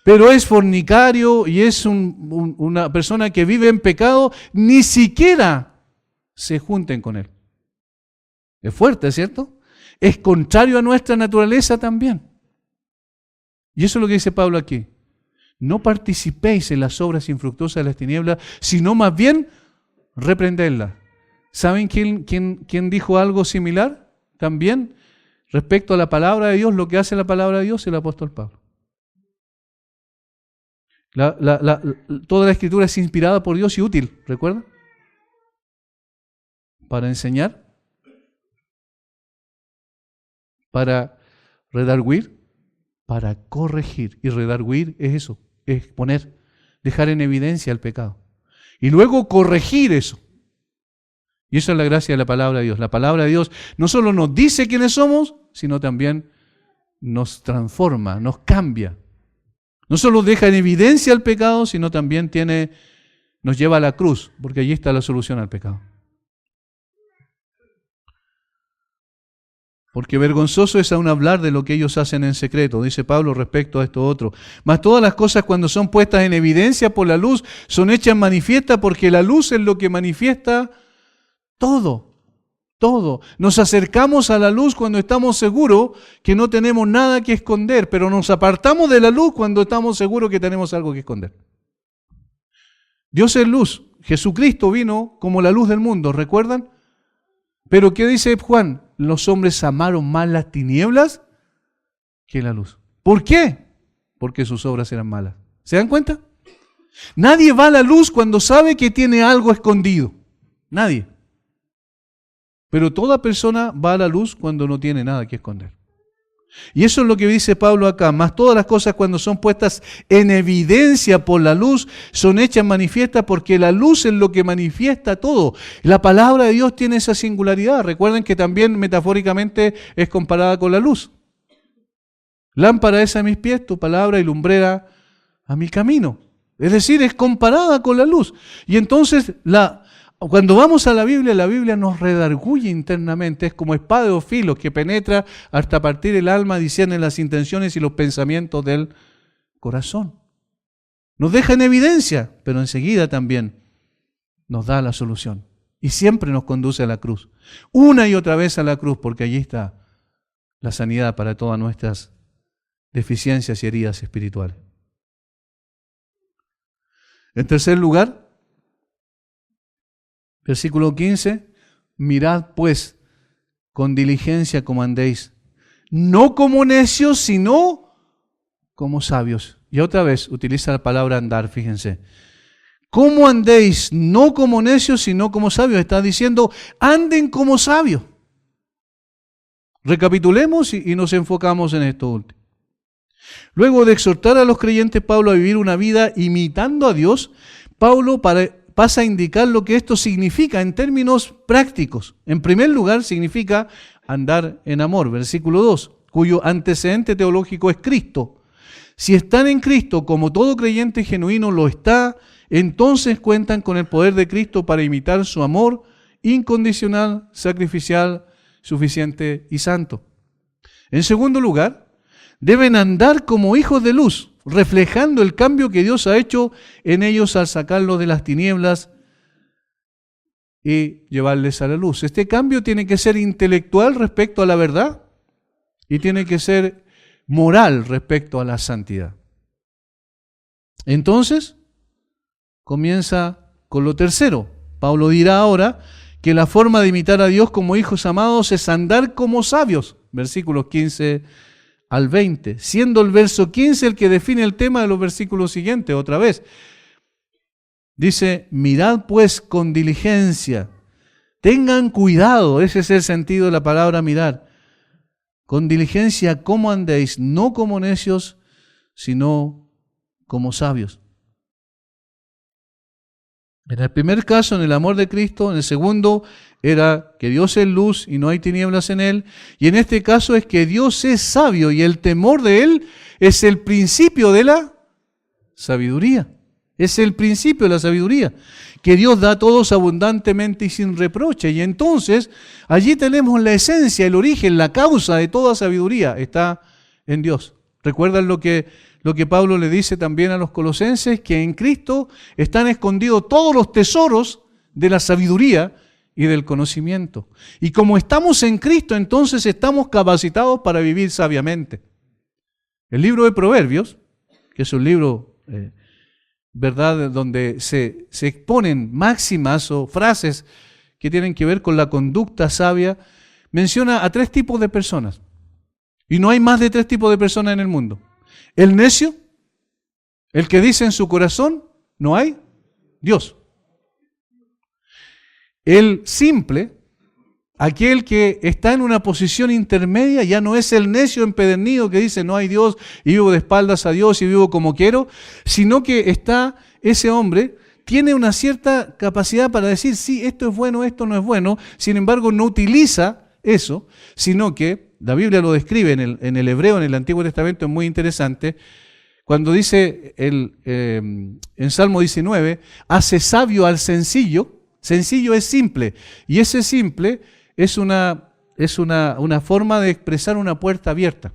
pero es fornicario y es una persona que vive en pecado, ni siquiera se junten con él. Es fuerte, ¿cierto? Es contrario a nuestra naturaleza también. Y eso es lo que dice Pablo aquí. No participéis en las obras infructuosas de las tinieblas, sino más bien reprendedlas. ¿Saben quién dijo algo similar? También respecto a la palabra de Dios, lo que hace la palabra de Dios, el apóstol Pablo. Toda la escritura es inspirada por Dios y útil, ¿recuerda? Para enseñar, para redarguir, para corregir. Y redarguir es eso, es poner, dejar en evidencia el pecado. Y luego corregir eso. Y eso es la gracia de la palabra de Dios. La palabra de Dios no solo nos dice quiénes somos, sino también nos transforma, nos cambia. No solo deja en evidencia el pecado, sino también nos lleva a la cruz, porque allí está la solución al pecado. Porque vergonzoso es aún hablar de lo que ellos hacen en secreto, dice Pablo respecto a esto otro. Mas todas las cosas cuando son puestas en evidencia por la luz, son hechas manifiestas porque la luz es lo que manifiesta todo. Todo. Nos acercamos a la luz cuando estamos seguros que no tenemos nada que esconder, pero nos apartamos de la luz cuando estamos seguros que tenemos algo que esconder. Dios es luz. Jesucristo vino como la luz del mundo, ¿recuerdan? Pero ¿qué dice Juan? Los hombres amaron más las tinieblas que la luz. ¿Por qué? Porque sus obras eran malas. ¿Se dan cuenta? Nadie va a la luz cuando sabe que tiene algo escondido. Nadie. Pero toda persona va a la luz cuando no tiene nada que esconder. Y eso es lo que dice Pablo acá. Mas todas las cosas cuando son puestas en evidencia por la luz, son hechas manifiestas porque la luz es lo que manifiesta todo. La palabra de Dios tiene esa singularidad. Recuerden que también metafóricamente es comparada con la luz. Lámpara es a mis pies tu palabra y lumbrera a mi camino. Es decir, es comparada con la luz. Y entonces cuando vamos a la Biblia nos redarguye internamente, es como espada de dos filos que penetra hasta partir el alma, discierne las intenciones y los pensamientos del corazón. Nos deja en evidencia, pero enseguida también nos da la solución. Y siempre nos conduce a la cruz. Una y otra vez a la cruz, porque allí está la sanidad para todas nuestras deficiencias y heridas espirituales. En tercer lugar, versículo 15, mirad pues con diligencia como andéis, no como necios, sino como sabios. Y otra vez utiliza la palabra andar, fíjense. ¿Cómo andéis? No como necios, sino como sabios. Está diciendo, anden como sabios. Recapitulemos y nos enfocamos en esto último. Luego de exhortar a los creyentes Pablo a vivir una vida imitando a Dios, Pablo pasa a indicar lo que esto significa en términos prácticos. En primer lugar, significa andar en amor, versículo 2, cuyo antecedente teológico es Cristo. Si están en Cristo, como todo creyente genuino lo está, entonces cuentan con el poder de Cristo para imitar su amor incondicional, sacrificial, suficiente y santo. En segundo lugar, deben andar como hijos de luz, reflejando el cambio que Dios ha hecho en ellos al sacarlos de las tinieblas y llevarles a la luz. Este cambio tiene que ser intelectual respecto a la verdad y tiene que ser moral respecto a la santidad. Entonces, comienza con lo tercero. Pablo dirá ahora que la forma de imitar a Dios como hijos amados es andar como sabios. Versículos 15 al 20, siendo el verso 15 el que define el tema de los versículos siguientes, otra vez. Dice, mirad pues con diligencia, tengan cuidado, ese es el sentido de la palabra mirar. Con diligencia, ¿cómo andéis? No como necios, sino como sabios. En el primer caso, en el amor de Cristo. En el segundo, era que Dios es luz y no hay tinieblas en Él. Y en este caso es que Dios es sabio y el temor de Él es el principio de la sabiduría. Es el principio de la sabiduría. Que Dios da a todos abundantemente y sin reproche. Y entonces, allí tenemos la esencia, el origen, la causa de toda sabiduría. Está en Dios. ¿Recuerdan lo que Pablo le dice también a los colosenses? Que en Cristo están escondidos todos los tesoros de la sabiduría y del conocimiento. Y como estamos en Cristo, entonces estamos capacitados para vivir sabiamente. El libro de Proverbios, que es un libro, ¿verdad?, donde se exponen máximas o frases que tienen que ver con la conducta sabia, menciona a 3 tipos de personas. Y no hay más de 3 tipos de personas en el mundo. El necio, el que dice en su corazón, no hay Dios. El simple, aquel que está en una posición intermedia, ya no es el necio empedernido que dice no hay Dios y vivo de espaldas a Dios y vivo como quiero, sino que está ese hombre, tiene una cierta capacidad para decir sí, esto es bueno, esto no es bueno, sin embargo no utiliza eso, sino que la Biblia lo describe en el hebreo, en el Antiguo Testamento, es muy interesante, cuando dice en Salmo 19, hace sabio al sencillo. Sencillo es simple, y ese simple es una forma de expresar una puerta abierta.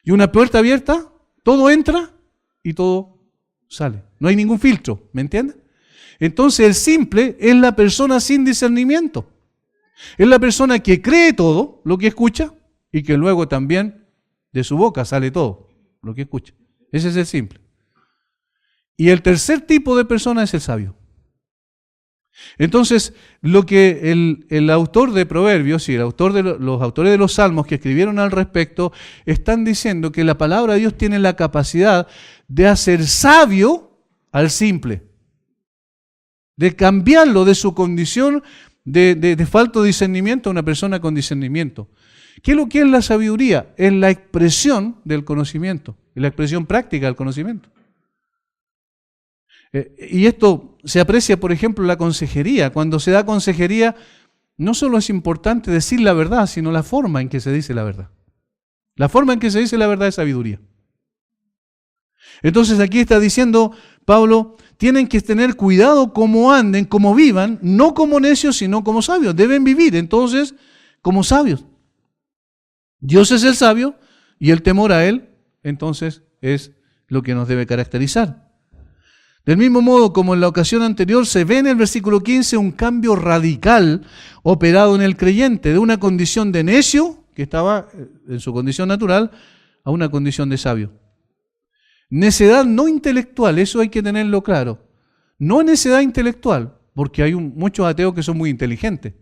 Y una puerta abierta, todo entra y todo sale. No hay ningún filtro, ¿me entiendes? Entonces el simple es la persona sin discernimiento. Es la persona que cree todo lo que escucha y que luego también de su boca sale todo lo que escucha. Ese es el simple. Y el tercer tipo de persona es el sabio. Entonces, lo que el autor de Proverbios y los autores de los Salmos que escribieron al respecto están diciendo que la palabra de Dios tiene la capacidad de hacer sabio al simple, de cambiarlo de su condición de falto de discernimiento a una persona con discernimiento. ¿Qué es lo que es la sabiduría? Es la expresión del conocimiento, la expresión práctica del conocimiento. Y esto se aprecia, por ejemplo, en la consejería. Cuando se da consejería, no solo es importante decir la verdad, sino la forma en que se dice la verdad. La forma en que se dice la verdad es sabiduría. Entonces aquí está diciendo Pablo, tienen que tener cuidado cómo anden, cómo vivan, no como necios, sino como sabios. Deben vivir entonces como sabios. Dios es el sabio y el temor a Él, entonces, es lo que nos debe caracterizar. Del mismo modo, como en la ocasión anterior, se ve en el versículo 15 un cambio radical operado en el creyente, de una condición de necio, que estaba en su condición natural, a una condición de sabio. Necedad no intelectual, eso hay que tenerlo claro. No necedad intelectual, porque hay muchos ateos que son muy inteligentes,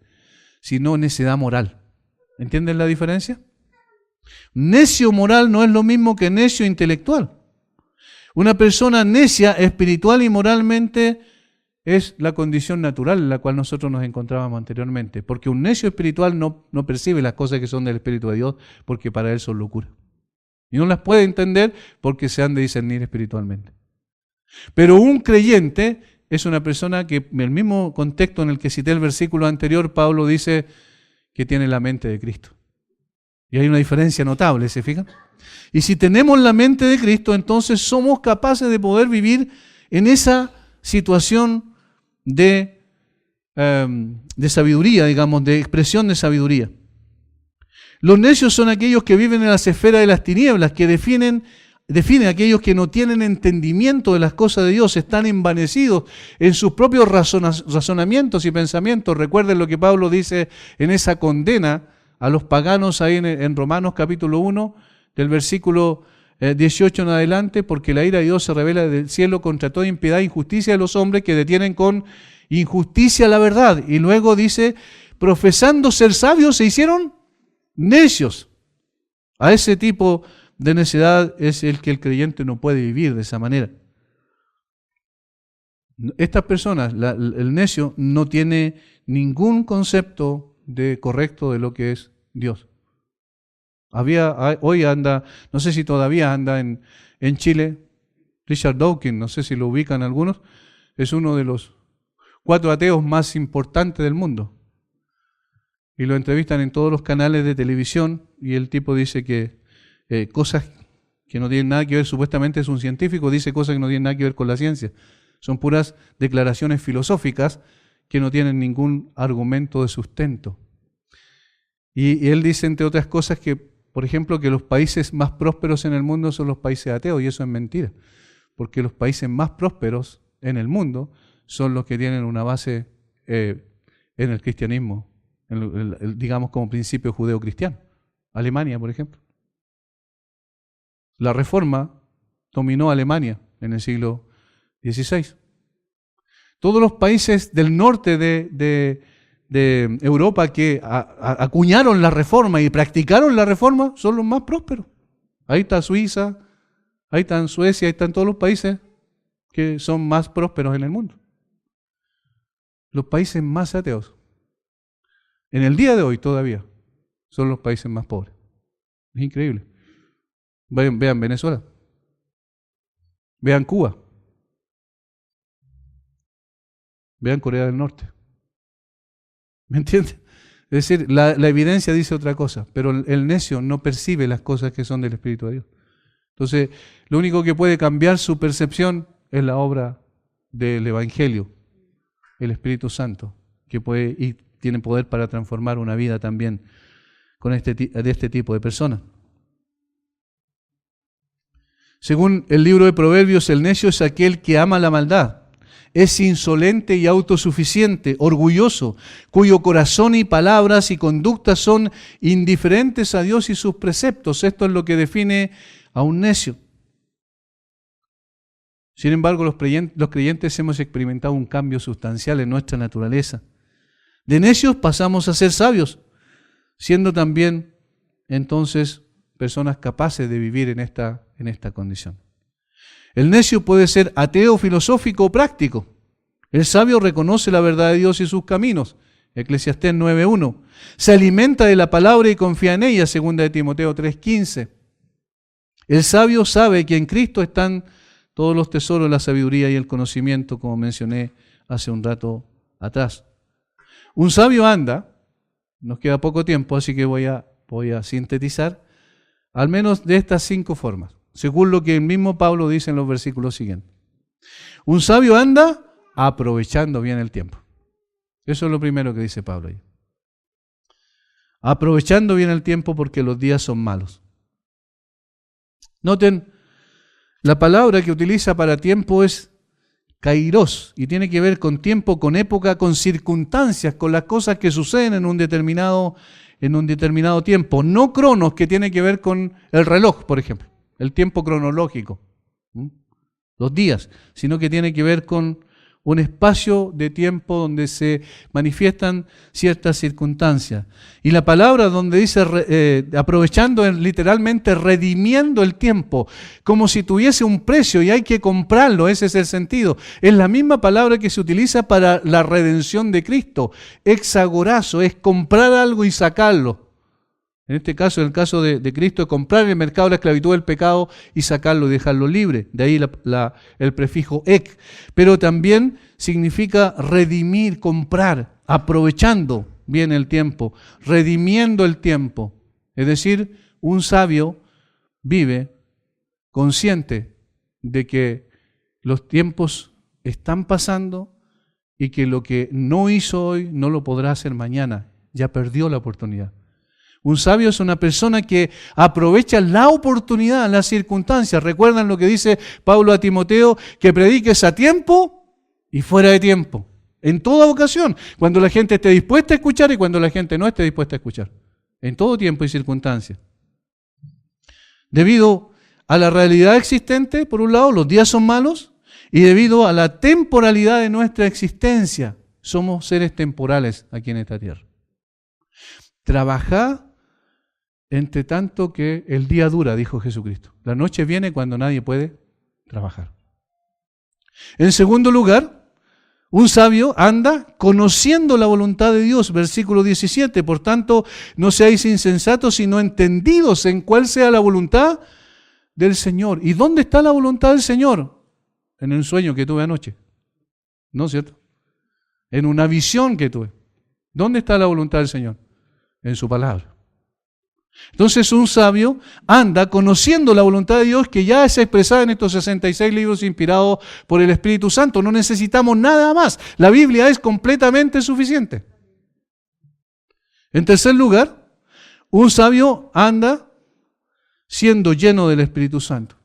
sino necedad moral. ¿Entienden la diferencia? Necio moral no es lo mismo que necio intelectual. Una persona necia espiritual y moralmente es la condición natural en la cual nosotros nos encontrábamos anteriormente. Porque un necio espiritual no percibe las cosas que son del Espíritu de Dios, porque para él son locura. Y no las puede entender porque se han de discernir espiritualmente. Pero un creyente es una persona que, en el mismo contexto en el que cité el versículo anterior, Pablo dice que tiene la mente de Cristo. Y hay una diferencia notable, ¿se fijan? Y si tenemos la mente de Cristo, entonces somos capaces de poder vivir en esa situación de sabiduría, digamos, de expresión de sabiduría. Los necios son aquellos que viven en las esferas de las tinieblas, que definen aquellos que no tienen entendimiento de las cosas de Dios, están envanecidos en sus propios razonamientos y pensamientos. Recuerden lo que Pablo dice en esa condena a los paganos ahí en Romanos capítulo 1, del versículo 18 en adelante, porque la ira de Dios se revela del cielo contra toda impiedad e injusticia de los hombres que detienen con injusticia la verdad. Y luego dice, profesando ser sabios, se hicieron necios. A ese tipo de necedad es el que el creyente no puede vivir de esa manera. Estas personas, el necio, no tiene ningún concepto correcto de lo que es Dios. Hoy anda, no sé si todavía anda en Chile, Richard Dawkins, no sé si lo ubican algunos, es uno de los 4 ateos más importantes del mundo. Y lo entrevistan en todos los canales de televisión y el tipo dice que cosas que no tienen nada que ver, supuestamente es un científico, dice cosas que no tienen nada que ver con la ciencia. Son puras declaraciones filosóficas que no tienen ningún argumento de sustento. Y él dice, entre otras cosas, que, por ejemplo, que los países más prósperos en el mundo son los países ateos, y eso es mentira, porque los países más prósperos en el mundo son los que tienen una base en el cristianismo, digamos como principio judeo-cristiano. Alemania, por ejemplo. La Reforma dominó Alemania en el siglo XVI. Todos los países del norte de Europa que acuñaron la Reforma y practicaron la Reforma son los más prósperos. Ahí está Suiza, ahí está Suecia, ahí están todos los países que son más prósperos en el mundo. Los países más ateos, en el día de hoy todavía, son los países más pobres. Es increíble. Vean Venezuela, vean Cuba, vean Corea del Norte. ¿Me entiendes? Es decir, la evidencia dice otra cosa, pero el necio no percibe las cosas que son del Espíritu de Dios. Entonces, lo único que puede cambiar su percepción es la obra del Evangelio, el Espíritu Santo, que puede y tiene poder para transformar una vida también de este tipo de personas. Según el libro de Proverbios, el necio es aquel que ama la maldad. Es insolente y autosuficiente, orgulloso, cuyo corazón y palabras y conductas son indiferentes a Dios y sus preceptos. Esto es lo que define a un necio. Sin embargo, los creyentes hemos experimentado un cambio sustancial en nuestra naturaleza. De necios pasamos a ser sabios, siendo también entonces personas capaces de vivir en esta condición. El necio puede ser ateo, filosófico o práctico. El sabio reconoce la verdad de Dios y sus caminos. Eclesiastés 9:1. Se alimenta de la palabra y confía en ella. 2 de Timoteo 3:15. El sabio sabe que en Cristo están todos los tesoros, la sabiduría y el conocimiento, como mencioné hace un rato atrás. Un sabio anda, nos queda poco tiempo, así que voy a sintetizar, al menos de estas 5 formas, según lo que el mismo Pablo dice en los versículos siguientes. Un sabio anda aprovechando bien el tiempo. Eso es lo primero que dice Pablo ahí. Aprovechando bien el tiempo porque los días son malos. Noten, la palabra que utiliza para tiempo es kairos y tiene que ver con tiempo, con época, con circunstancias, con las cosas que suceden en un determinado tiempo. No cronos, que tiene que ver con el reloj, por ejemplo, el tiempo cronológico, los días, sino que tiene que ver con un espacio de tiempo donde se manifiestan ciertas circunstancias. Y la palabra donde dice aprovechando es literalmente redimiendo el tiempo, como si tuviese un precio y hay que comprarlo, ese es el sentido. Es la misma palabra que se utiliza para la redención de Cristo. Exagorazo, es comprar algo y sacarlo. En este caso, en el caso de Cristo, es comprar en el mercado la esclavitud del pecado y sacarlo y dejarlo libre. De ahí el prefijo ek. Pero también significa redimir, comprar, aprovechando bien el tiempo, redimiendo el tiempo. Es decir, un sabio vive consciente de que los tiempos están pasando y que lo que no hizo hoy no lo podrá hacer mañana. Ya perdió la oportunidad. Un sabio es una persona que aprovecha la oportunidad, las circunstancias. ¿Recuerdan lo que dice Pablo a Timoteo? Que prediques a tiempo y fuera de tiempo. En toda ocasión. Cuando la gente esté dispuesta a escuchar y cuando la gente no esté dispuesta a escuchar. En todo tiempo y circunstancia. Debido a la realidad existente, por un lado, los días son malos. Y debido a la temporalidad de nuestra existencia, somos seres temporales aquí en esta tierra. Trabajá entre tanto que el día dura, dijo Jesucristo. La noche viene cuando nadie puede trabajar. En segundo lugar, un sabio anda conociendo la voluntad de Dios, versículo 17. Por tanto, no seáis insensatos, sino entendidos en cuál sea la voluntad del Señor. ¿Y dónde está la voluntad del Señor? En un sueño que tuve anoche. ¿No es cierto? En una visión que tuve. ¿Dónde está la voluntad del Señor? En su palabra. Entonces un sabio anda conociendo la voluntad de Dios que ya es expresada en estos 66 libros inspirados por el Espíritu Santo. No necesitamos nada más. La Biblia es completamente suficiente. En tercer lugar, un sabio anda siendo lleno del Espíritu Santo.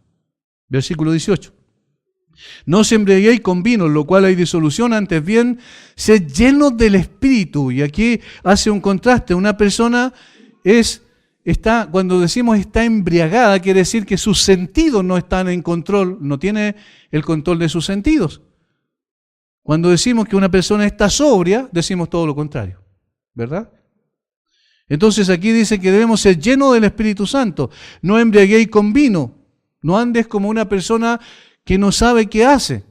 Versículo 18. No os embriaguéis con vino, lo cual hay disolución, antes bien, sed llenos del Espíritu. Y aquí hace un contraste. Una persona cuando decimos está embriagada, quiere decir que sus sentidos no están en control, no tiene el control de sus sentidos. Cuando decimos que una persona está sobria, decimos todo lo contrario, ¿verdad? Entonces aquí dice que debemos ser llenos del Espíritu Santo. No embriaguéis con vino, no andes como una persona que no sabe qué hace,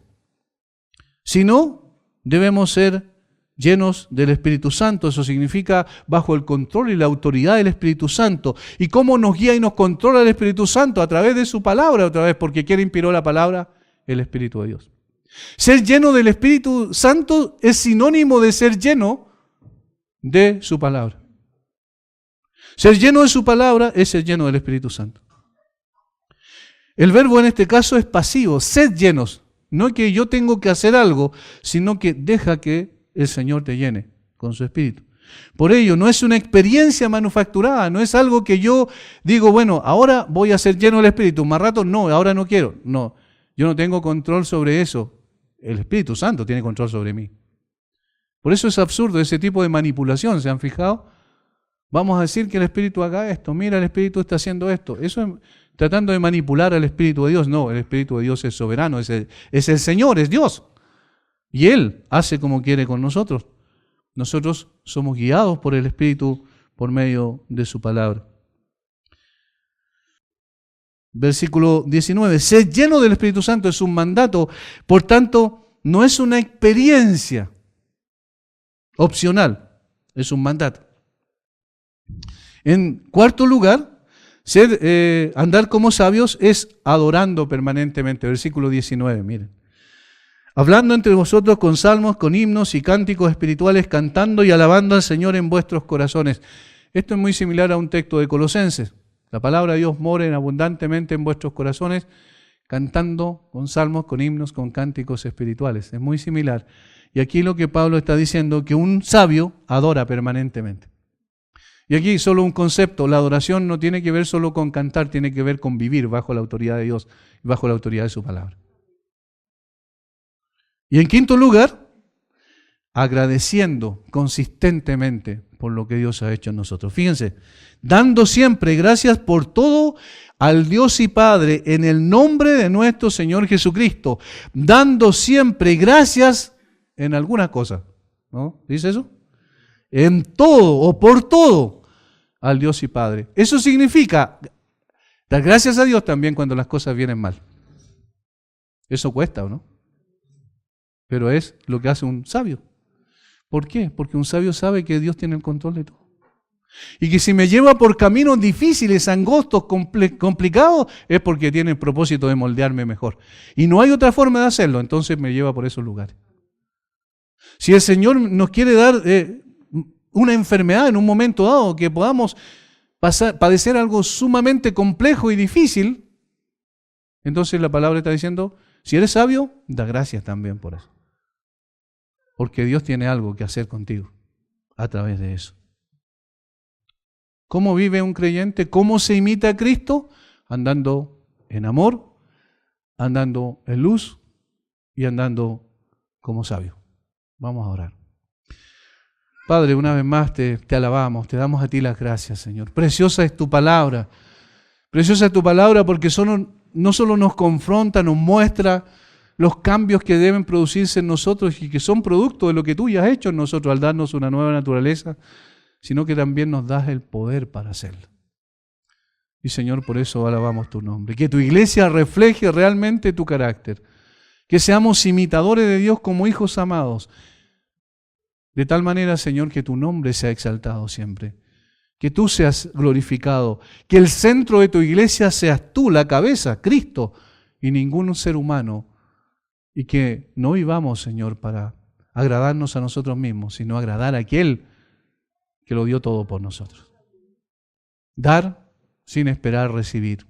sino debemos ser llenos del Espíritu Santo. Eso significa bajo el control y la autoridad del Espíritu Santo. ¿Y cómo nos guía y nos controla el Espíritu Santo? A través de su palabra, otra vez, porque ¿quién inspiró la palabra? El Espíritu de Dios. Ser lleno del Espíritu Santo es sinónimo de ser lleno de su palabra. Ser lleno de su palabra es ser lleno del Espíritu Santo. El verbo en este caso es pasivo, sed llenos. No que yo tengo que hacer algo, sino que deja que el Señor te llene con su Espíritu. Por ello, no es una experiencia manufacturada, no es algo que yo digo, bueno, ahora voy a ser lleno del Espíritu, más rato no, ahora no quiero. No, yo no tengo control sobre eso. El Espíritu Santo tiene control sobre mí. Por eso es absurdo ese tipo de manipulación, ¿se han fijado? Vamos a decir que el Espíritu haga esto, mira, el Espíritu está haciendo esto. Eso es tratando de manipular al Espíritu de Dios. No, el Espíritu de Dios es soberano, es el Señor, es Dios. Y Él hace como quiere con nosotros. Nosotros somos guiados por el Espíritu por medio de su palabra. Versículo 19. Sed lleno del Espíritu Santo, es un mandato. Por tanto, no es una experiencia opcional, es un mandato. En cuarto lugar, andar como sabios es adorando permanentemente. Versículo 19, miren. Hablando entre vosotros con salmos, con himnos y cánticos espirituales, cantando y alabando al Señor en vuestros corazones. Esto es muy similar a un texto de Colosenses. La palabra de Dios more abundantemente en vuestros corazones, cantando con salmos, con himnos, con cánticos espirituales. Es muy similar. Y aquí lo que Pablo está diciendo, que un sabio adora permanentemente. Y aquí solo un concepto, la adoración no tiene que ver solo con cantar, tiene que ver con vivir bajo la autoridad de Dios, bajo la autoridad de su palabra. Y en quinto lugar, agradeciendo consistentemente por lo que Dios ha hecho en nosotros. Fíjense, dando siempre gracias por todo al Dios y Padre en el nombre de nuestro Señor Jesucristo. Dando siempre gracias en algunas cosas. ¿No? ¿Dice eso? En todo o por todo al Dios y Padre. Eso significa dar gracias a Dios también cuando las cosas vienen mal. Eso cuesta, ¿o no? Pero es lo que hace un sabio. ¿Por qué? Porque un sabio sabe que Dios tiene el control de todo. Y que si me lleva por caminos difíciles, angostos, complicados, es porque tiene el propósito de moldearme mejor. Y no hay otra forma de hacerlo, entonces me lleva por esos lugares. Si el Señor nos quiere dar una enfermedad en un momento dado, que podamos padecer algo sumamente complejo y difícil, entonces la palabra está diciendo, si eres sabio, da gracias también por eso. Porque Dios tiene algo que hacer contigo a través de eso. ¿Cómo vive un creyente? ¿Cómo se imita a Cristo? Andando en amor, andando en luz y andando como sabio. Vamos a orar. Padre, una vez más te alabamos, te damos a ti las gracias, Señor. Preciosa es tu palabra. Preciosa es tu palabra porque no solo nos confronta, nos muestra los cambios que deben producirse en nosotros y que son producto de lo que tú ya has hecho en nosotros al darnos una nueva naturaleza, sino que también nos das el poder para hacerlo. Y Señor, por eso alabamos tu nombre. Que tu iglesia refleje realmente tu carácter. Que seamos imitadores de Dios como hijos amados. De tal manera, Señor, que tu nombre sea exaltado siempre. Que tú seas glorificado. Que el centro de tu iglesia seas tú, la cabeza, Cristo, y ningún ser humano. Y que no vivamos, Señor, para agradarnos a nosotros mismos, sino agradar a aquel que lo dio todo por nosotros. Dar sin esperar recibir.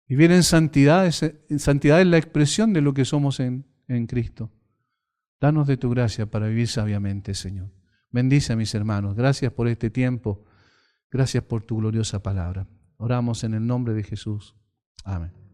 Vivir en santidad es la expresión de lo que somos en Cristo. Danos de tu gracia para vivir sabiamente, Señor. Bendice a mis hermanos. Gracias por este tiempo. Gracias por tu gloriosa palabra. Oramos en el nombre de Jesús. Amén.